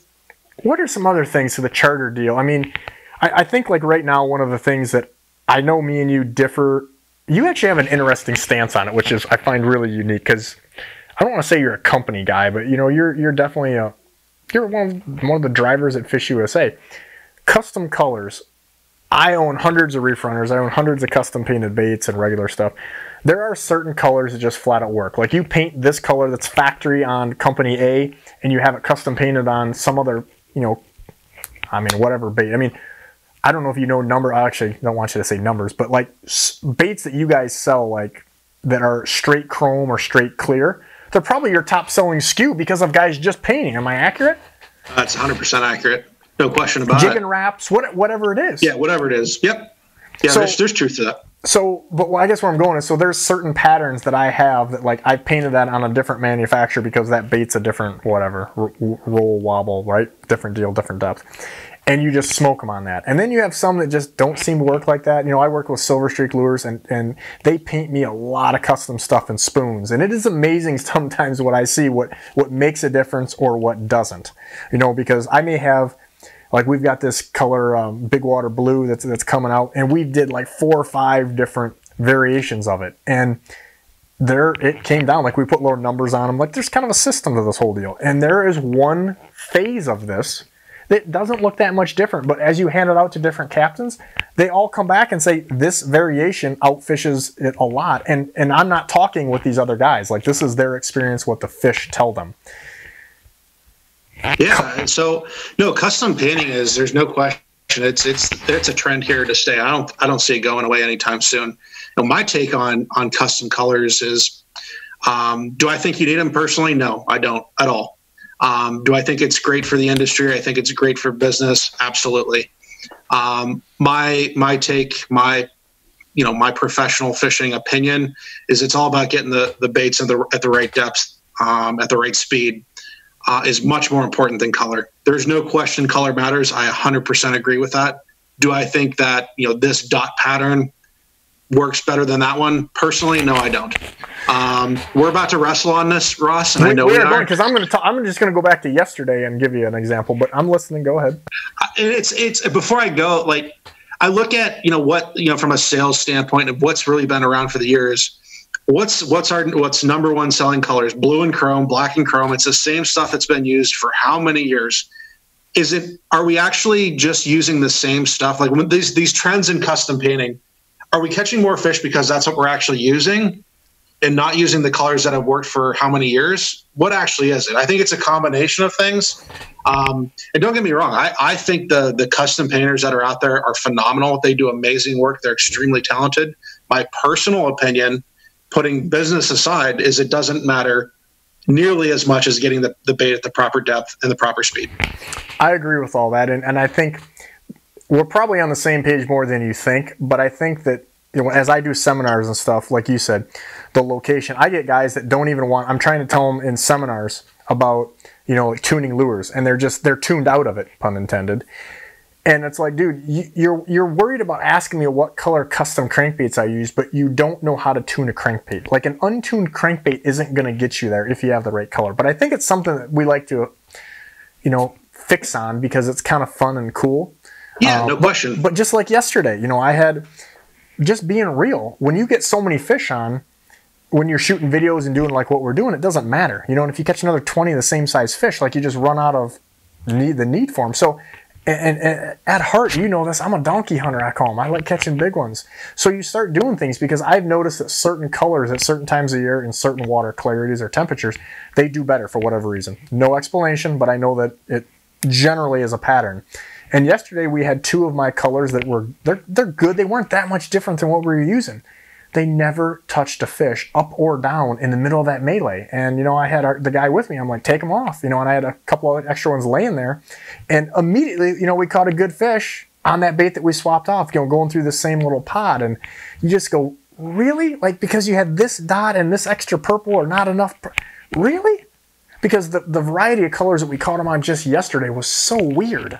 [SPEAKER 1] what are some other things to the charter deal? I mean, I think like right now, one of the things that I know me and you differ, you actually have an interesting stance on it, which is I find really unique, because I don't want to say you're a company guy, but you're definitely you're one of the drivers at FishUSA. Custom colors. I own hundreds of reef runners. I own hundreds of custom painted baits and regular stuff. There are certain colors that just flat out work. Like you paint this color that's factory on company A, and you have it custom painted on some other, whatever bait. I mean, I don't know if you know number. I actually don't want you to say numbers, but like baits that you guys sell, like that are straight chrome or straight clear, they're probably your top selling SKU because of guys just painting. Am I accurate?
[SPEAKER 3] That's 100% accurate. No question about
[SPEAKER 1] it. Jig and wraps, whatever it is.
[SPEAKER 3] Yeah, whatever it is. Yep. Yeah, so, there's truth to that.
[SPEAKER 1] So, but I guess where I'm going is, so there's certain patterns that I have that, like, I painted that on a different manufacturer because that bait's a different, whatever, roll, wobble, right? Different deal, different depth. And you just smoke them on that. And then you have some that just don't seem to work like that. I work with Silver Streak Lures, and they paint me a lot of custom stuff in spoons. And it is amazing sometimes what I see, what makes a difference or what doesn't. Because I may have, Like we've got this color Bigwater blue that's coming out, and we did like 4 or 5 different variations of it. And there it came down, like we put little numbers on them. Like there's kind of a system to this whole deal. And there is one phase of this that doesn't look that much different, but as you hand it out to different captains, they all come back and say this variation outfishes it a lot. And I'm not talking with these other guys. Like this is their experience, what the fish tell them.
[SPEAKER 3] Yeah, and so no, custom painting is, there's no question, it's a trend here to stay. I don't see it going away anytime soon. My take on custom colors is, do I think you need them personally? No, I don't at all. Do I think it's great for the industry? I think it's great for business. Absolutely. My take, my professional fishing opinion is it's all about getting the baits at the right depth, at the right speed. Is much more important than color. There's no question color matters. I 100% agree with that. Do I think that this dot pattern works better than that one? Personally, no, I don't. We're about to wrestle on this, Ross, and I know we are.
[SPEAKER 1] Because I'm just going to go back to yesterday and give you an example, but I'm listening. Go ahead.
[SPEAKER 3] It's before I go, like I look at what from a sales standpoint of what's really been around for the years. What's number one selling colors? Blue and chrome, black and chrome. It's the same stuff that's been used for how many years? Are we actually just using the same stuff? Like when these trends in custom painting, are we catching more fish because that's what we're actually using and not using the colors that have worked for how many years? What actually is it? I think it's a combination of things. And don't get me wrong. I think the custom painters that are out there are phenomenal. They do amazing work. They're extremely talented. My personal opinion, putting business aside, is it doesn't matter nearly as much as getting the bait at the proper depth and the proper speed.
[SPEAKER 1] I agree with all that. And I think we're probably on the same page more than you think, but I think that as I do seminars and stuff, like you said, the location, I get guys that don't even want, I'm trying to tell them in seminars about, tuning lures, and they're tuned out of it, pun intended. And it's like, dude, you're worried about asking me what color custom crankbaits I use, but you don't know how to tune a crankbait. Like an untuned crankbait isn't going to get you there if you have the right color. But I think it's something that we like to, fix on because it's kind of fun and cool.
[SPEAKER 3] Yeah, no question.
[SPEAKER 1] But just like yesterday, I had, just being real, when you get so many fish on, when you're shooting videos and doing like what we're doing, it doesn't matter. And if you catch another 20 of the same size fish, like you just run out of the need for them. So, and at heart, this, I'm a donkey hunter, I call them. I like catching big ones. So you start doing things because I've noticed that certain colors at certain times of year in certain water clarities or temperatures, they do better for whatever reason. No explanation, but I know that it generally is a pattern. And yesterday we had 2 of my colors that were, they're good. They weren't that much different than what we were using. They never touched a fish up or down in the middle of that melee. And, I had the guy with me. I'm like, take them off. And I had a couple of extra ones laying there. And immediately, we caught a good fish on that bait that we swapped off, going through the same little pod. And you just go, really? Like, because you had this dot and this extra purple or not enough? Really? Because the variety of colors that we caught them on just yesterday was so weird.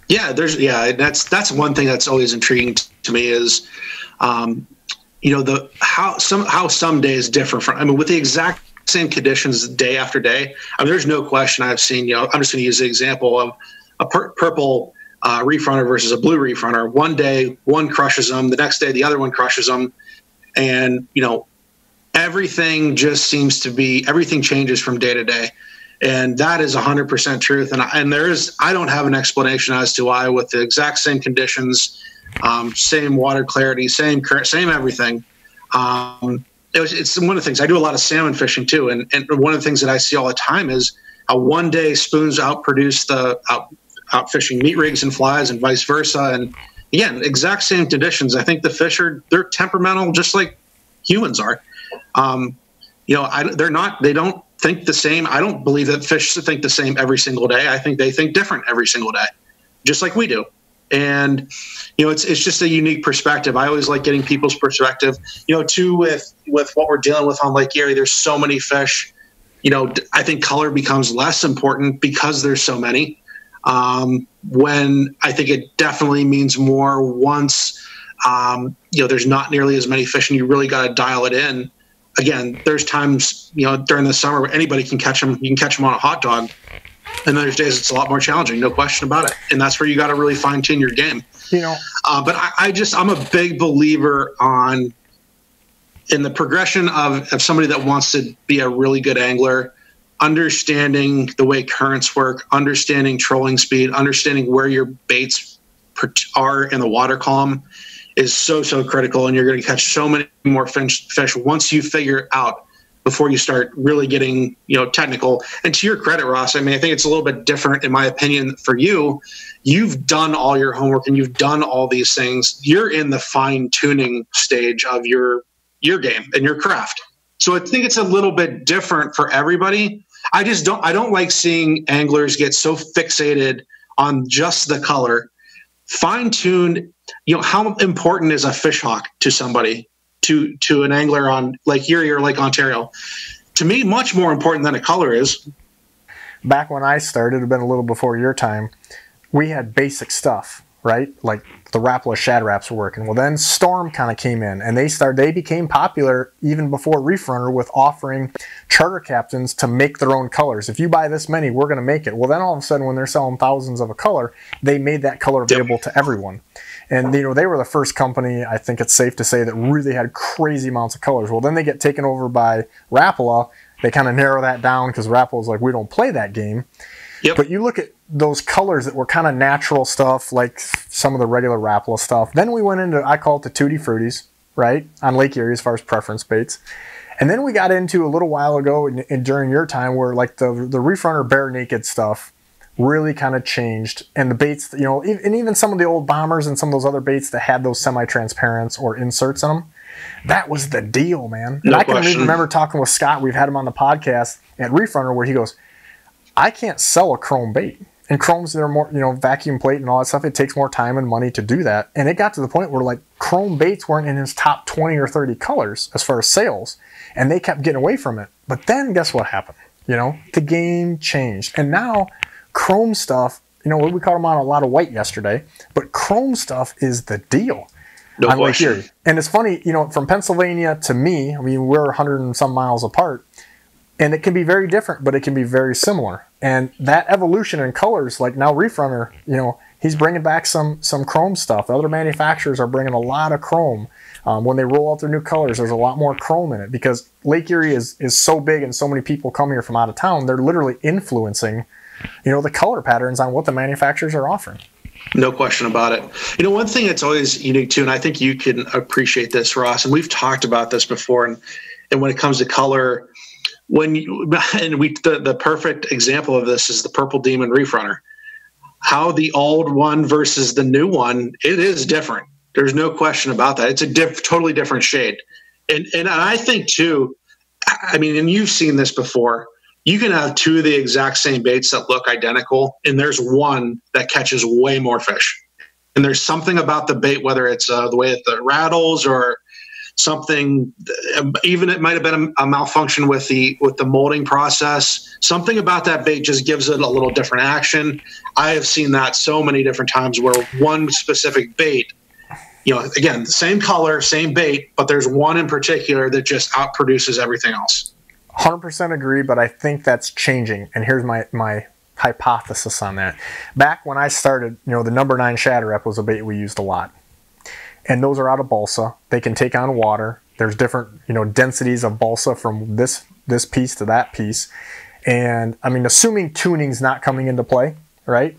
[SPEAKER 3] Yeah, that's one thing that's always intriguing to me is, how some days differ from. With the exact same conditions day after day. There's no question I've seen. I'm just going to use the example of a purple reef runner versus a blue reef runner. One day one crushes them, the next day the other one crushes them, and everything just seems to be everything changes from day to day. And that is 100% truth. And I don't have an explanation as to why, with the exact same conditions, same water clarity, same everything. It's one of the things. I do a lot of salmon fishing too. And one of the things that I see all the time is how one day spoons outproduce out fishing meat rigs and flies and vice versa. And again, exact same conditions. I think the fish they're temperamental just like humans are. They don't think the same. I don't believe that fish think the same every single day. I think they think different every single day, just like we do. And, it's just a unique perspective. I always like getting people's perspective, too, with what we're dealing with on Lake Erie. There's so many fish, I think color becomes less important because there's so many, when I think it definitely means more once, there's not nearly as many fish and you really got to dial it in. Again, there's times, during the summer where anybody can catch them. You can catch them on a hot dog. And there's days it's a lot more challenging, no question about it. And that's where you got to really fine tune your game.
[SPEAKER 1] You know,
[SPEAKER 3] but I'm a big believer in the progression of somebody that wants to be a really good angler, understanding the way currents work, understanding trolling speed, understanding where your baits are in the water column is so critical. And you're going to catch so many more fish once you figure it out before you start really getting, technical. And to your credit, Ross, I mean, I think it's a little bit different, in my opinion, for you. You've done all your homework and you've done all these things. You're in the fine tuning stage of your game and your craft. So I think it's a little bit different for everybody. I don't like seeing anglers get so fixated on just the color. Fine tune, how important is a fish hawk to somebody, to an angler on Lake Erie or Lake Ontario? To me, much more important than a color is.
[SPEAKER 1] Back when I started, it had been a little before your time, we had basic stuff, right? Like the Rapala Shad Raps were working. Well, then Storm kind of came in, and they became popular even before Reef Runner with offering charter captains to make their own colors. If you buy this many, we're going to make it. Well, then all of a sudden, when they're selling thousands of a color, they made that color available to everyone. And they were the first company, I think it's safe to say, that really had crazy amounts of colors. Well, then they get taken over by Rapala. They kind of narrow that down because Rapala's like, we don't play that game.
[SPEAKER 3] Yep.
[SPEAKER 1] But you look at those colors that were kind of natural stuff, like some of the regular Rapala stuff. Then we went into, I call it the Tutti Fruities, right, on Lake Erie as far as preference baits. And then we got into a little while ago and during your time where like the Reef Runner bare naked stuff really kind of changed. And the baits, and even some of the old bombers and some of those other baits that had those semi-transparents or inserts in them, that was the deal, man. And I can even remember talking with Scott, we've had him on the podcast at Reef Runner, where he goes, I can't sell a chrome bait. And chromes, they're more, vacuum plate and all that stuff. It takes more time and money to do that. And it got to the point where like chrome baits weren't in his top 20 or 30 colors as far as sales. And they kept getting away from it. But then guess what happened? The game changed. And now chrome stuff, we caught them on a lot of white yesterday, but chrome stuff is the deal.
[SPEAKER 3] No
[SPEAKER 1] on Lake
[SPEAKER 3] question.
[SPEAKER 1] Erie. And it's funny, from Pennsylvania to me, I mean, we're 100 and some miles apart. And it can be very different, but it can be very similar. And that evolution in colors, like now Reef Runner, he's bringing back some chrome stuff. The other manufacturers are bringing a lot of chrome. When they roll out their new colors, there's a lot more chrome in it because Lake Erie is so big and so many people come here from out of town. They're literally influencing, the color patterns on what the manufacturers are offering.
[SPEAKER 3] No question about it. One thing that's always unique too, and I think you can appreciate this, Ross, and we've talked about this before, and when it comes to color, the perfect example of this is the Purple Demon Reef Runner. How the old one versus the new one, it is different. There's no question about that. It's a totally different shade. And I think too, I mean, and you've seen this before, you can have two of the exact same baits that look identical, and there's one that catches way more fish. And there's something about the bait, whether it's the way it rattles or something, even it might have been a malfunction with the molding process. Something about that bait just gives it a little different action. I have seen that so many different times where one specific bait, again, the same color, same bait, but there's one in particular that just outproduces everything else.
[SPEAKER 1] 100% agree, but I think that's changing. And here's my hypothesis on that. Back when I started, the number 9 Shatter Rep was a bait we used a lot. And those are out of balsa. They can take on water. There's different, densities of balsa from this piece to that piece. And I mean, assuming tuning's not coming into play, right?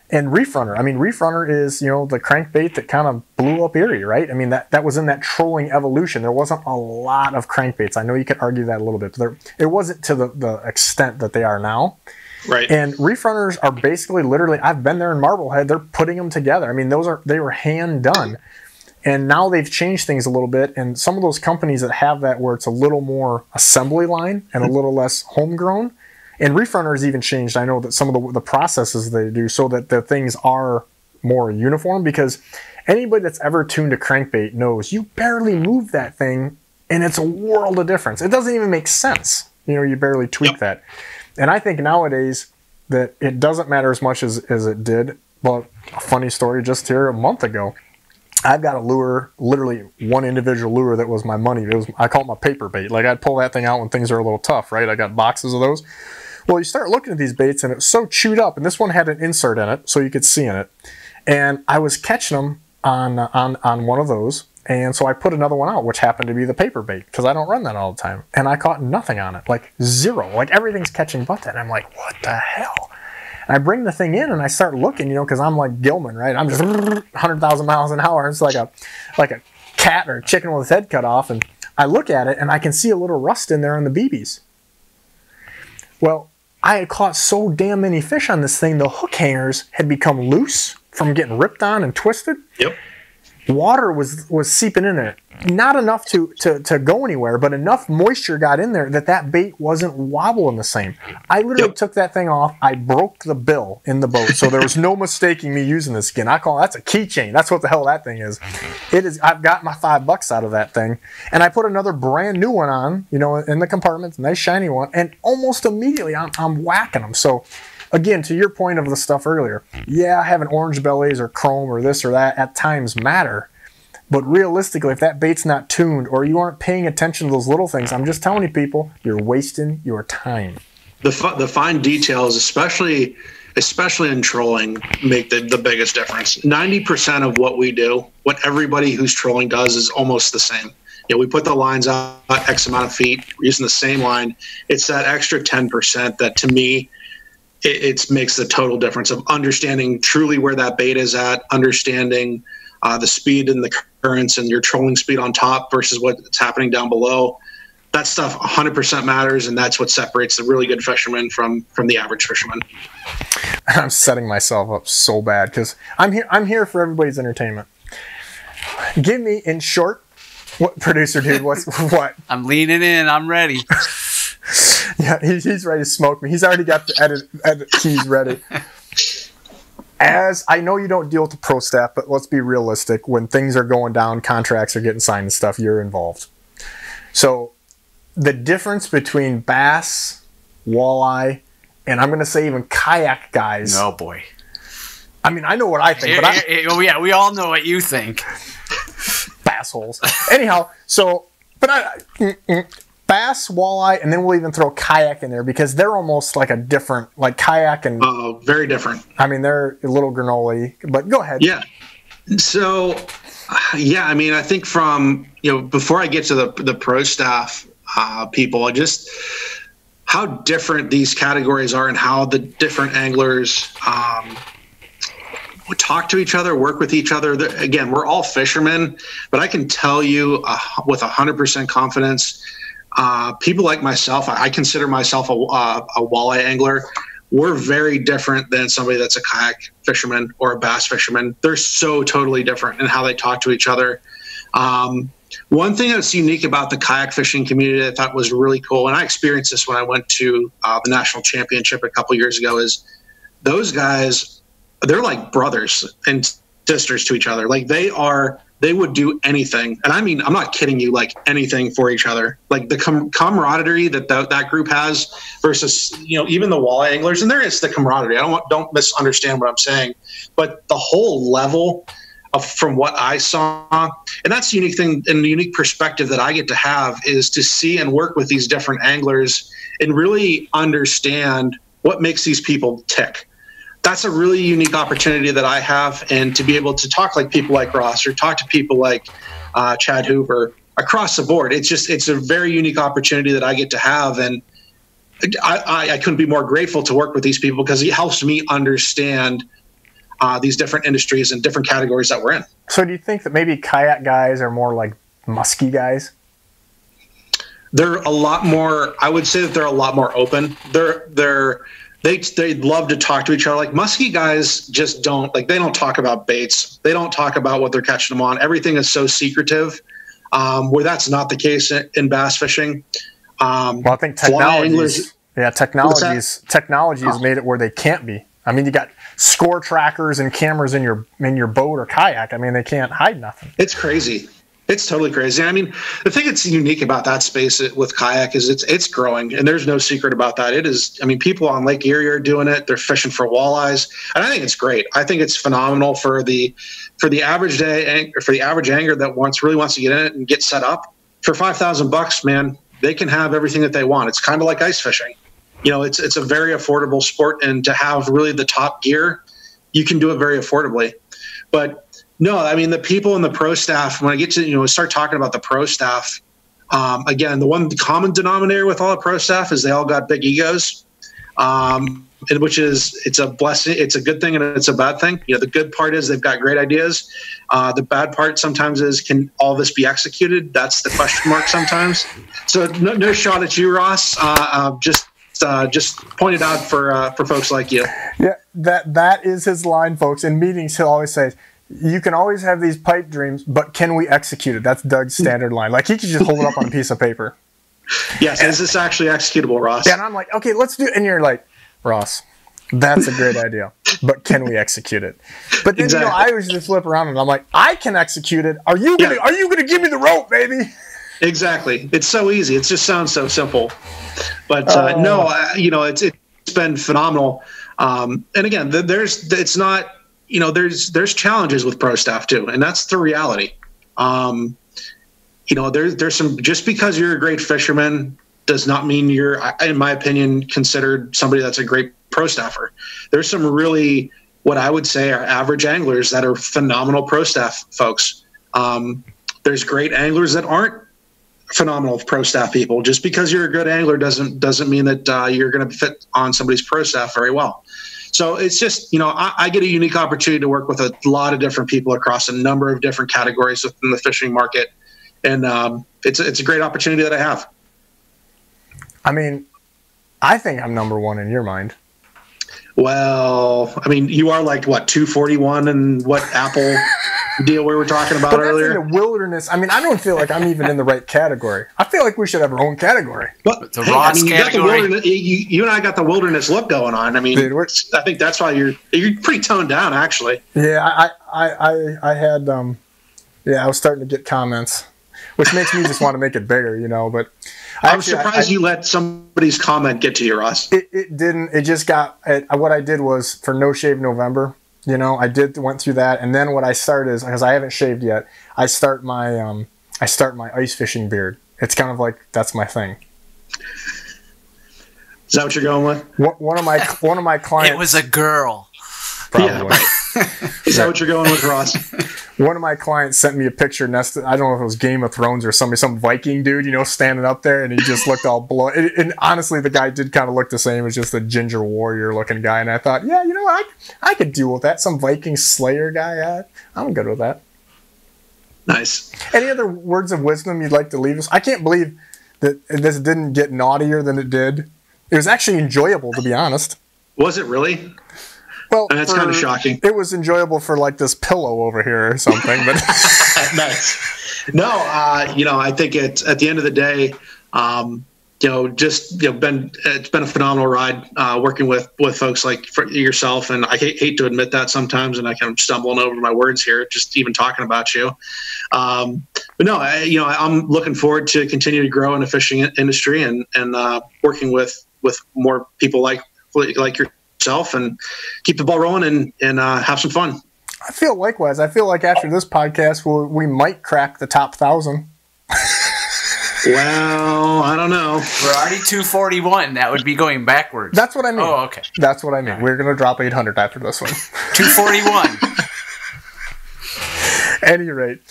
[SPEAKER 1] And Reef Runner. I mean, Reef Runner is, the crankbait that kind of blew up Erie, right? I mean, that was in that trolling evolution. There wasn't a lot of crankbaits. I know you could argue that a little bit, but it wasn't to the extent that they are now.
[SPEAKER 3] Right.
[SPEAKER 1] And Reef Runners are basically literally, I've been there in Marblehead, they're putting them together. I mean, they were hand done. And now they've changed things a little bit, and some of those companies that have that where it's a little more assembly line and a little less homegrown, and Reef Runner has even changed. I know that some of the processes they do so that the things are more uniform, because anybody that's ever tuned a crankbait knows you barely move that thing, and it's a world of difference. It doesn't even make sense. You barely tweak that. And I think nowadays that it doesn't matter as much as it did. Well, a funny story just here a month ago. I've got a lure, literally one individual lure that was my money. I call it my paper bait. Like I'd pull that thing out when things are a little tough, right? I got boxes of those. Well, you start looking at these baits, and it's so chewed up, and this one had an insert in it, so you could see in it. And I was catching them on one of those, and so I put another one out, which happened to be the paper bait, because I don't run that all the time. And I caught nothing on it, like zero. Like everything's catching but that. And I'm like, what the hell? And I bring the thing in, and I start looking, because I'm like Gilman, right? I'm just 100,000 miles an hour. It's like a cat or a chicken with its head cut off, and I look at it, and I can see a little rust in there on the BBs. Well, I had caught so damn many fish on this thing, the hook hangers had become loose from getting ripped on and twisted.
[SPEAKER 3] Yep.
[SPEAKER 1] Water was seeping in there. Not enough to go anywhere, but enough moisture got in there that bait wasn't wobbling the same. I literally took that thing off. I broke the bill in the boat, so there was no mistaking me using this skin. I call that's a keychain. That's what the hell that thing is. It is. I've got my $5 out of that thing, and I put another brand new one on, in the compartment, nice shiny one, and almost immediately I'm whacking them. So. Again, to your point of the stuff earlier, yeah, having orange bellies or chrome or this or that at times matter. But realistically, if that bait's not tuned or you aren't paying attention to those little things, I'm just telling you people, you're wasting your time.
[SPEAKER 3] The fine details, especially in trolling, make the biggest difference. 90% of what we do, what everybody who's trolling does, is almost the same. We put the lines out X amount of feet, we're using the same line. It's that extra 10% that, to me, it makes the total difference of understanding truly where that bait is at, understanding the speed and the currents and your trolling speed on top versus what's happening down below. That stuff 100% matters, and that's what separates the really good fisherman from the average fisherman.
[SPEAKER 1] I'm setting myself up so bad because I'm here for everybody's entertainment. Give me, in short, what producer dude? What?
[SPEAKER 2] I'm leaning in. I'm ready.
[SPEAKER 1] Yeah, he's ready to smoke me. He's already got the edit keys ready. As I know you don't deal with the pro staff, but let's be realistic. When things are going down, contracts are getting signed and stuff, you're involved. So the difference between bass, walleye, and I'm going to say even kayak guys.
[SPEAKER 2] Oh, boy.
[SPEAKER 1] I mean, I know what I think.
[SPEAKER 2] Oh, yeah, we all know what you think.
[SPEAKER 1] Bass holes. Anyhow, so, bass, walleye, and then we'll even throw kayak in there because they're almost like a different, like kayak and...
[SPEAKER 3] very different.
[SPEAKER 1] I mean, they're a little granola, but go ahead.
[SPEAKER 3] Yeah. So, yeah, I mean, I think from, before I get to the pro staff people, just how different these categories are and how the different anglers talk to each other, work with each other. Again, we're all fishermen, but I can tell you with 100% confidence, people like myself, I consider myself a walleye angler. We're very different than somebody that's a kayak fisherman or a bass fisherman. They're so totally different in how they talk to each other. One thing that's unique about the kayak fishing community I thought was really cool, and I experienced this when I went to the national championship a couple years ago, is those guys, they're like brothers and sisters to each other. Like they would do anything. And I mean, I'm not kidding you, like anything for each other. Like the camaraderie that group has versus, even the walleye anglers. And there is the camaraderie. Don't misunderstand what I'm saying. But the whole level from what I saw, and that's the unique thing and the unique perspective that I get to have is to see and work with these different anglers and really understand what makes these people tick. That's a really unique opportunity that I have, and to be able to talk like people like Ross or talk to people like Chad Hoover across the board. It's a very unique opportunity that I get to have, and I couldn't be more grateful to work with these people because it helps me understand these different industries and different categories that we're in.
[SPEAKER 1] So do you think that maybe kayak guys are more like musky guys?
[SPEAKER 3] They're a lot more, I would say that they're a lot more open. They love to talk to each other. Like musky guys just don't, like they don't talk about baits. They don't talk about what they're catching them on. Everything is so secretive, where that's not the case in bass fishing.
[SPEAKER 1] Well, I think technology has made it where they can't be. I mean, you got score trackers and cameras in your boat or kayak. I mean, they can't hide nothing.
[SPEAKER 3] It's crazy. It's totally crazy. I mean, the thing that's unique about that space with kayak is it's growing, and there's no secret about that. It is. I mean, people on Lake Erie are doing it. They're fishing for walleyes, and I think it's great. I think it's phenomenal for the average angler that really wants to get in it and get set up. For $5,000, man, they can have everything that they want. It's kind of like ice fishing. it's a very affordable sport, and to have really the top gear, you can do it very affordably. But no, I mean, the people in the pro staff, when I get to, start talking about the pro staff, again, the one common denominator with all the pro staff is they all got big egos, which is, it's a blessing. It's a good thing and it's a bad thing. The good part is they've got great ideas. The bad part sometimes is, can all this be executed? That's the question mark sometimes. So no shot at you, Ross. Just pointed out for folks like you.
[SPEAKER 1] Yeah, that is his line, folks. In meetings, he'll always say, you can always have these pipe dreams, but can we execute it? That's Doug's standard line. Like, he could just hold it up on a piece of paper.
[SPEAKER 3] Yes, is this actually executable, Ross?
[SPEAKER 1] Yeah, and I'm like, okay, let's do it. And you're like, Ross, that's a great idea, but can we execute it? But then
[SPEAKER 3] Exactly.
[SPEAKER 1] I always just flip around and I'm like, I can execute it. Are you gonna give me the rope, baby?
[SPEAKER 3] Exactly. It's so easy. It just sounds so simple. But no, it's been phenomenal. And again, there's challenges with pro staff too, and that's the reality. There's some, just because you're a great fisherman does not mean you're, in my opinion, considered somebody that's a great pro staffer. There's some really, what I would say, are average anglers that are phenomenal pro staff folks. There's great anglers that aren't phenomenal pro staff people. Just because you're a good angler doesn't mean that you're going to fit on somebody's pro staff very well. So it's just, I get a unique opportunity to work with a lot of different people across a number of different categories within the fishing market. And it's a great opportunity that I have.
[SPEAKER 1] I mean, I think I'm number one in your mind.
[SPEAKER 3] Well, I mean, you are like, what, 241 and what Apple deal we were talking about earlier?
[SPEAKER 1] That's in the wilderness. I mean, I don't feel like I'm even in the right category. I feel like we should have our own category.
[SPEAKER 3] But
[SPEAKER 2] the Ross category.
[SPEAKER 3] You and I got the wilderness look going on. I mean,
[SPEAKER 1] Dude,
[SPEAKER 3] I think that's why you're pretty toned down, actually.
[SPEAKER 1] Yeah, I had I was starting to get comments, which makes me just want to make it bigger, but
[SPEAKER 3] I'm surprised you let somebody's comment get to you, Ross.
[SPEAKER 1] It didn't. It just got. What I did was, for No Shave November, I went through that, and then what I start is, because I haven't shaved yet, I start my ice fishing beard. It's kind of like, that's my thing.
[SPEAKER 3] Is that what you're going with?
[SPEAKER 1] One of my clients.
[SPEAKER 2] It was a girl.
[SPEAKER 1] Probably.
[SPEAKER 3] Yeah, right. Is that what you're going with, Ross?
[SPEAKER 1] One of my clients sent me a picture. I don't know if it was Game of Thrones or some Viking dude, standing up there, and he just looked all blood. And honestly, the guy did kind of look the same as just a ginger warrior looking guy. And I thought, yeah, what? I could deal with that. Some Viking slayer guy. I'm good with that.
[SPEAKER 3] Nice.
[SPEAKER 1] Any other words of wisdom you'd like to leave us? I can't believe that this didn't get naughtier than it did. It was actually enjoyable, to be honest.
[SPEAKER 3] Was it really?
[SPEAKER 1] Well,
[SPEAKER 3] that's kind of shocking.
[SPEAKER 1] It was enjoyable for like this pillow over here or something. But
[SPEAKER 3] nice. No, I think it's, at the end of the day, it's been a phenomenal ride working with folks like yourself, and I hate to admit that sometimes, and I kind of stumbling over my words here, just even talking about you. But no, I'm looking forward to continue to grow in the fishing industry and working with more people like yourself, and keep the ball rolling and have some fun.
[SPEAKER 1] I feel likewise. I feel like after this podcast, we might crack the top 1,000.
[SPEAKER 3] Well, I don't know.
[SPEAKER 2] We're already 241. That would be going backwards.
[SPEAKER 1] That's what I mean.
[SPEAKER 2] Oh, okay.
[SPEAKER 1] That's what I mean. Right. We're going to drop 800 after this one.
[SPEAKER 2] 241.
[SPEAKER 1] At any rate,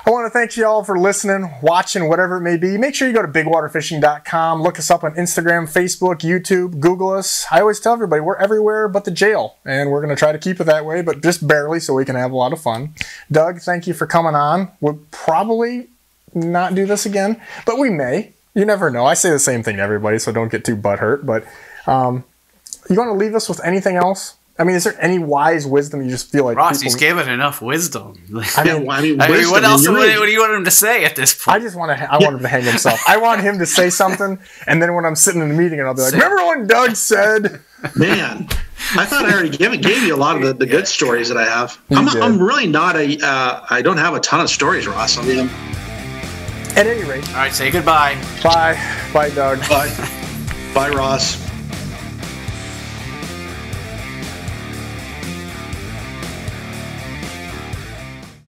[SPEAKER 1] I want to thank you all for listening, watching, whatever it may be. Make sure you go to bigwaterfishing.com. Look us up on Instagram, Facebook, YouTube, Google us. I always tell everybody we're everywhere but the jail, and we're going to try to keep it that way, but just barely, so we can have a lot of fun. Doug, thank you for coming on. We'll probably not do this again, but we may. You never know. I say the same thing to everybody, so don't get too butthurt. But you want to leave us with anything else? I mean, is there any wise wisdom you just feel like
[SPEAKER 2] Ross, he's given enough wisdom.
[SPEAKER 3] I mean,
[SPEAKER 2] what else? What do you want him to say at this point?
[SPEAKER 1] I just want I want him to hang himself. I want him to say something, and then when I'm sitting in the meeting, and I'll be like, "Remember when Doug said?"
[SPEAKER 3] Man, I thought I already gave you a lot of the good stories that I have. I'm really not I don't have a ton of stories, Ross. I mean,
[SPEAKER 1] at any rate,
[SPEAKER 2] all right, say goodbye.
[SPEAKER 1] Bye, Doug.
[SPEAKER 3] Bye, Ross.